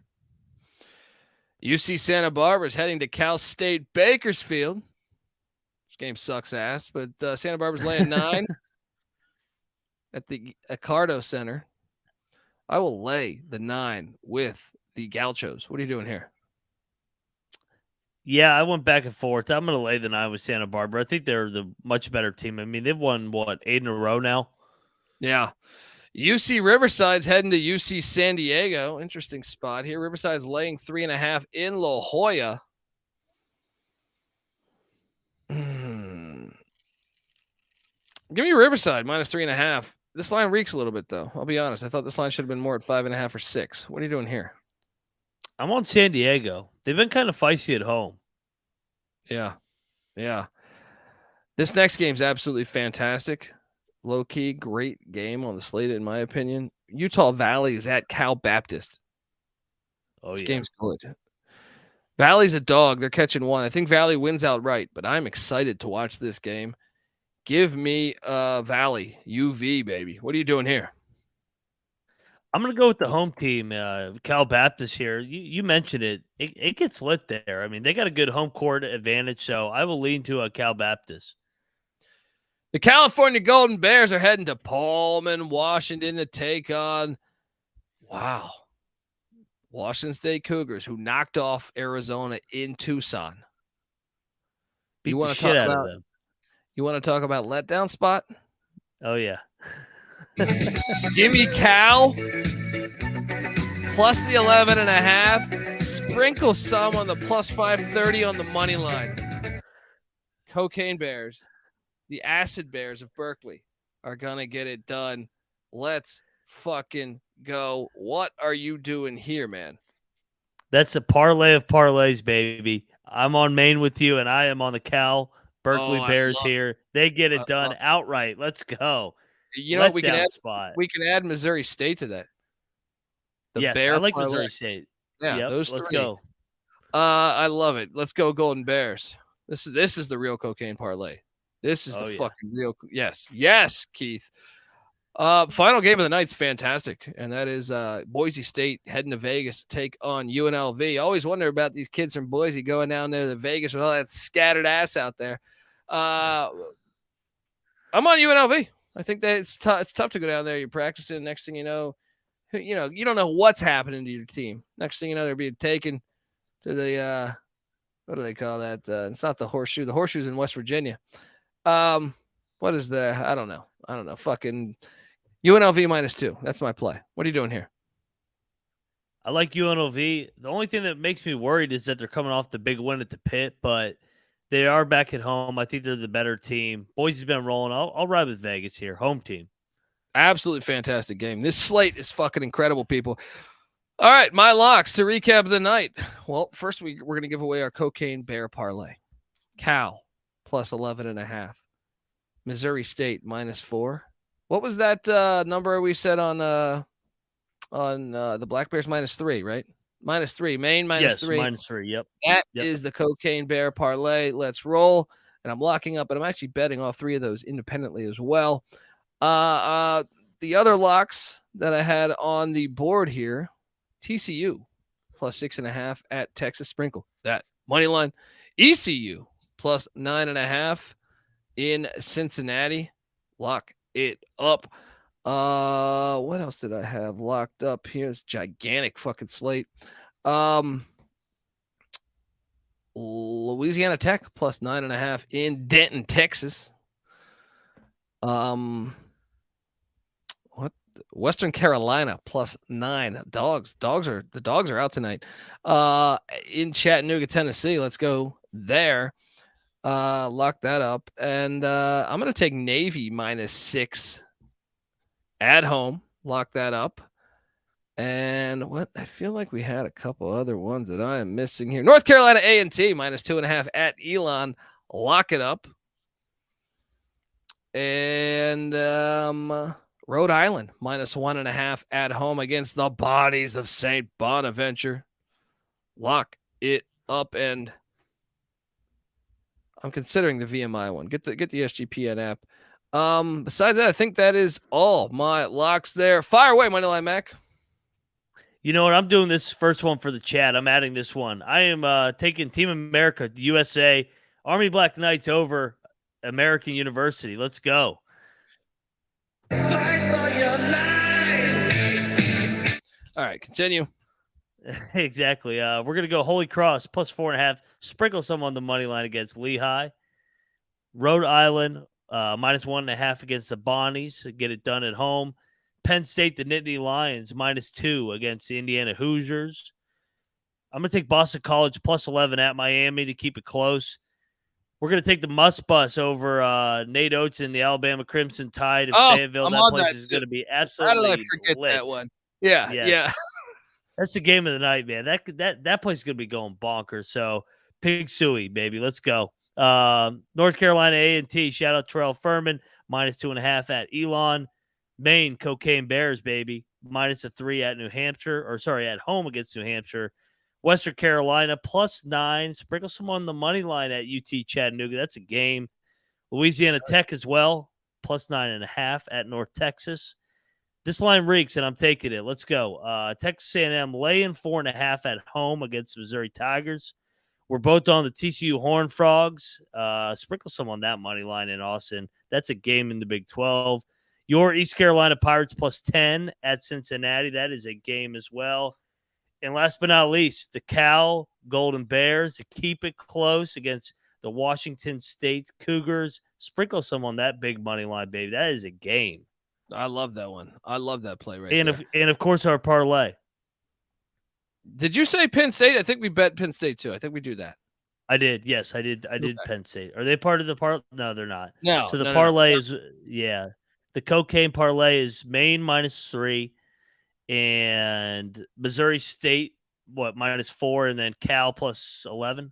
UC Santa Barbara is heading to Cal State Bakersfield. This game sucks ass, but Santa Barbara's laying 9 at the Accardo Center. I will lay the 9 with the Gauchos. What are you doing here? Yeah, I went back and forth. I'm going to lay the 9 with Santa Barbara. I think they're the much better team. I mean, they've won, 8 in a row now? Yeah. UC Riverside's heading to UC San Diego. Interesting spot here. Riverside's laying 3.5 in La Jolla. Give me Riverside minus 3.5. This line reeks a little bit, though. I'll be honest. I thought this line should have been more at 5.5 or 6. What are you doing here? I'm on San Diego. They've been kind of feisty at home. Yeah. This next game's absolutely fantastic. Low-key, great game on the slate, in my opinion. Utah Valley is at Cal Baptist. This game's good. Valley's a dog. They're catching 1. I think Valley wins outright, but I'm excited to watch this game. Give me Valley, UV, baby. What are you doing here? I'm going to go with the home team, Cal Baptist here. You mentioned it. It gets lit there. I mean, they got a good home court advantage, so I will lean to a Cal Baptist. The California Golden Bears are heading to Pullman, Washington to take on, Washington State Cougars, who knocked off Arizona in Tucson. Beat the shit out of them. You want to talk about letdown spot? Oh, yeah. Give me Cal plus the 11.5. Sprinkle some on the plus 530 on the money line. Cocaine Bears, the Acid Bears of Berkeley, are going to get it done. Let's fucking go. What are you doing here, man? That's a parlay of parlays, baby. I'm on Maine with you, and I am on the Cal Berkeley Bears here. They get it done outright. Let's go. You know, we can add Missouri State to that. Yes, I like Missouri State. Yeah, those let's three. Go. I love it. Let's go Golden Bears. This is the real cocaine parlay. This is fucking real. Yes, Keith. Final game of the night's fantastic, and that is Boise State heading to Vegas to take on UNLV. I always wonder about these kids from Boise going down there to Vegas with all that scattered ass out there. I'm on UNLV. I think that it's tough to go down there. You're practicing. Next thing you know, you don't know what's happening to your team. Next thing you know, they're being taken to the what do they call that? It's not the horseshoe. The horseshoe's in West Virginia. What is the? I don't know. Fucking UNLV -2. That's my play. What are you doing here? I like UNLV. The only thing that makes me worried is that they're coming off the big win at the Pit, but they are back at home. I think they're the better team. Boise's been rolling. I'll ride with Vegas here. Home team. Absolutely fantastic game. This slate is fucking incredible, people. All right, my locks to recap the night. Well, first we're going to give away our Cocaine Bear parlay. Cal plus 11.5. Missouri State -4. What was that number we said on the Black Bears? -3, right? -3. Maine -3. Yes, -3. Yep. That is the Cocaine Bear parlay. Let's roll. And I'm locking up, and I'm actually betting all 3 of those independently as well. The other locks that I had on the board here, TCU plus 6.5 at Texas Sprinkle. That money line. ECU plus 9.5 in Cincinnati. Lock it up. What else did I have locked up here? It's gigantic fucking slate. Louisiana Tech plus 9.5 in Denton, Texas. Western Carolina plus 9. Dogs are out tonight. In Chattanooga, Tennessee. Let's go there. Lock that up. And I'm going to take Navy -6 at home. Lock that up. And what I feel like we had a couple other ones that I am missing here. North Carolina A&T -2.5 at Elon. Lock it up. And Rhode Island -1.5 at home against the Bodies of St. Bonaventure. Lock it up, and I'm considering the VMI one. Get the SGPN app. Besides that, I think that is all my locks there. Fire away, Moneyline Mac. You know what? I'm doing this first one for the chat. I'm adding this one. I am taking Team America, USA, Army Black Knights over American University. Let's go. All right, continue. Exactly. We're going to go Holy Cross +4.5. Sprinkle some on the money line against Lehigh. Rhode Island -1.5 against the Bonnies. Get it done at home. Penn State, the Nittany Lions, -2 against the Indiana Hoosiers. I'm going to take Boston College +11 at Miami to keep it close. We're going to take the Muss Bus over Nate Oates and the Alabama Crimson Tide of Fayetteville. That place is going to be absolutely How did I forget lit. that one? Yeah. That's the game of the night, man. That place is going to be going bonkers. So, Pig Suey, baby. Let's go. North Carolina A&T, shout out Terrell Furman, -2.5 at Elon. Maine, Cocaine Bears, baby, -3 at New Hampshire, at home against New Hampshire. Western Carolina, +9. Sprinkle some on the money line at UT Chattanooga. That's a game. Louisiana Tech as well, +9.5 at North Texas. This line reeks, and I'm taking it. Let's go. Texas A&M laying 4.5 at home against Missouri Tigers. We're both on the TCU Horned Frogs. Sprinkle some on that money line in Austin. That's a game in the Big 12. Your East Carolina Pirates +10 at Cincinnati. That is a game as well. And last but not least, the Cal Golden Bears to keep it close against the Washington State Cougars. Sprinkle some on that big money line, baby. That is a game. I love that one. I love that play right and there. And of course, our parlay. Did you say Penn State? I think we bet Penn State too. I think we do that. I did. Yes, I did. I did. Okay. Penn State. Are they part of the parlay? No, they're not. No. So the parlay is, yeah. The cocaine parlay is Maine -3 and Missouri State, -4, and then Cal +11.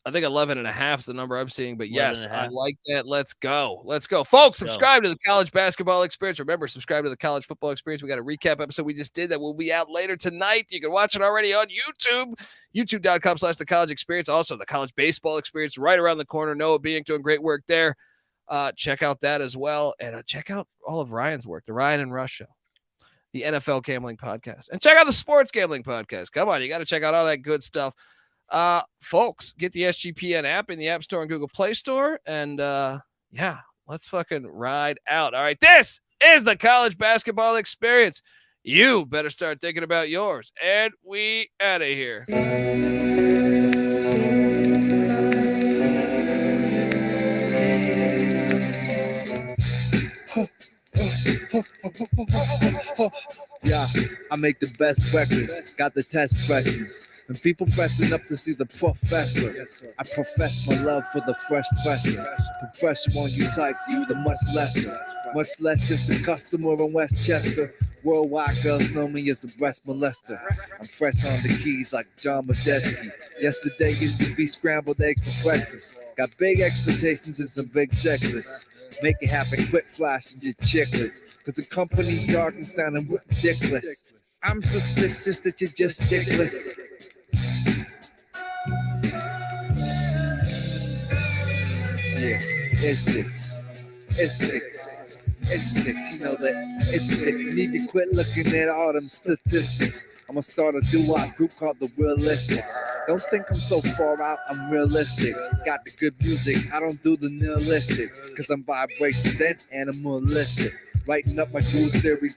I think 11.5 is the number I'm seeing, but yes, I like that. Let's go. Folks, subscribe to the College Basketball Experience. Remember, subscribe to the College Football Experience. We got a recap episode we just did that will be out later tonight. You can watch it already on YouTube, youtube.com/the College Experience. Also, the College Baseball Experience right around the corner. Noah Being doing great work there. Check out that as well. And check out all of Ryan's work, the Ryan and Rush Show, the NFL Gambling Podcast. And check out the Sports Gambling Podcast. Come on, you got to check out all that good stuff. Folks, get the SGPN app in the App Store and Google Play Store. And, let's fucking ride out. All right, this is the College Basketball Experience. You better start thinking about yours. And we out of here. Yeah, I make the best records, got the test pressures. And people pressing up to see the professor. I profess my love for the fresh pressure. The pressure on you types, the much lesser. Much less just a customer in Westchester. Worldwide girls know me as a breast molester. I'm fresh on the keys like John Medeski. Yesterday used to be scrambled eggs for breakfast. Got big expectations and some big checklists. Make it happen, quit flashing your chicklets. Cause the company jargon sounding ridiculous. I'm suspicious that you're just stickless. Yeah, it sticks. You know that it sticks. Need to quit looking at all them statistics. I'm gonna start a doo-wop group called the Realistics. Don't think I'm so far out, I'm realistic. Got the good music, I don't do the nihilistic. Cause I'm vibrations and animalistic. Writing up my groove theories.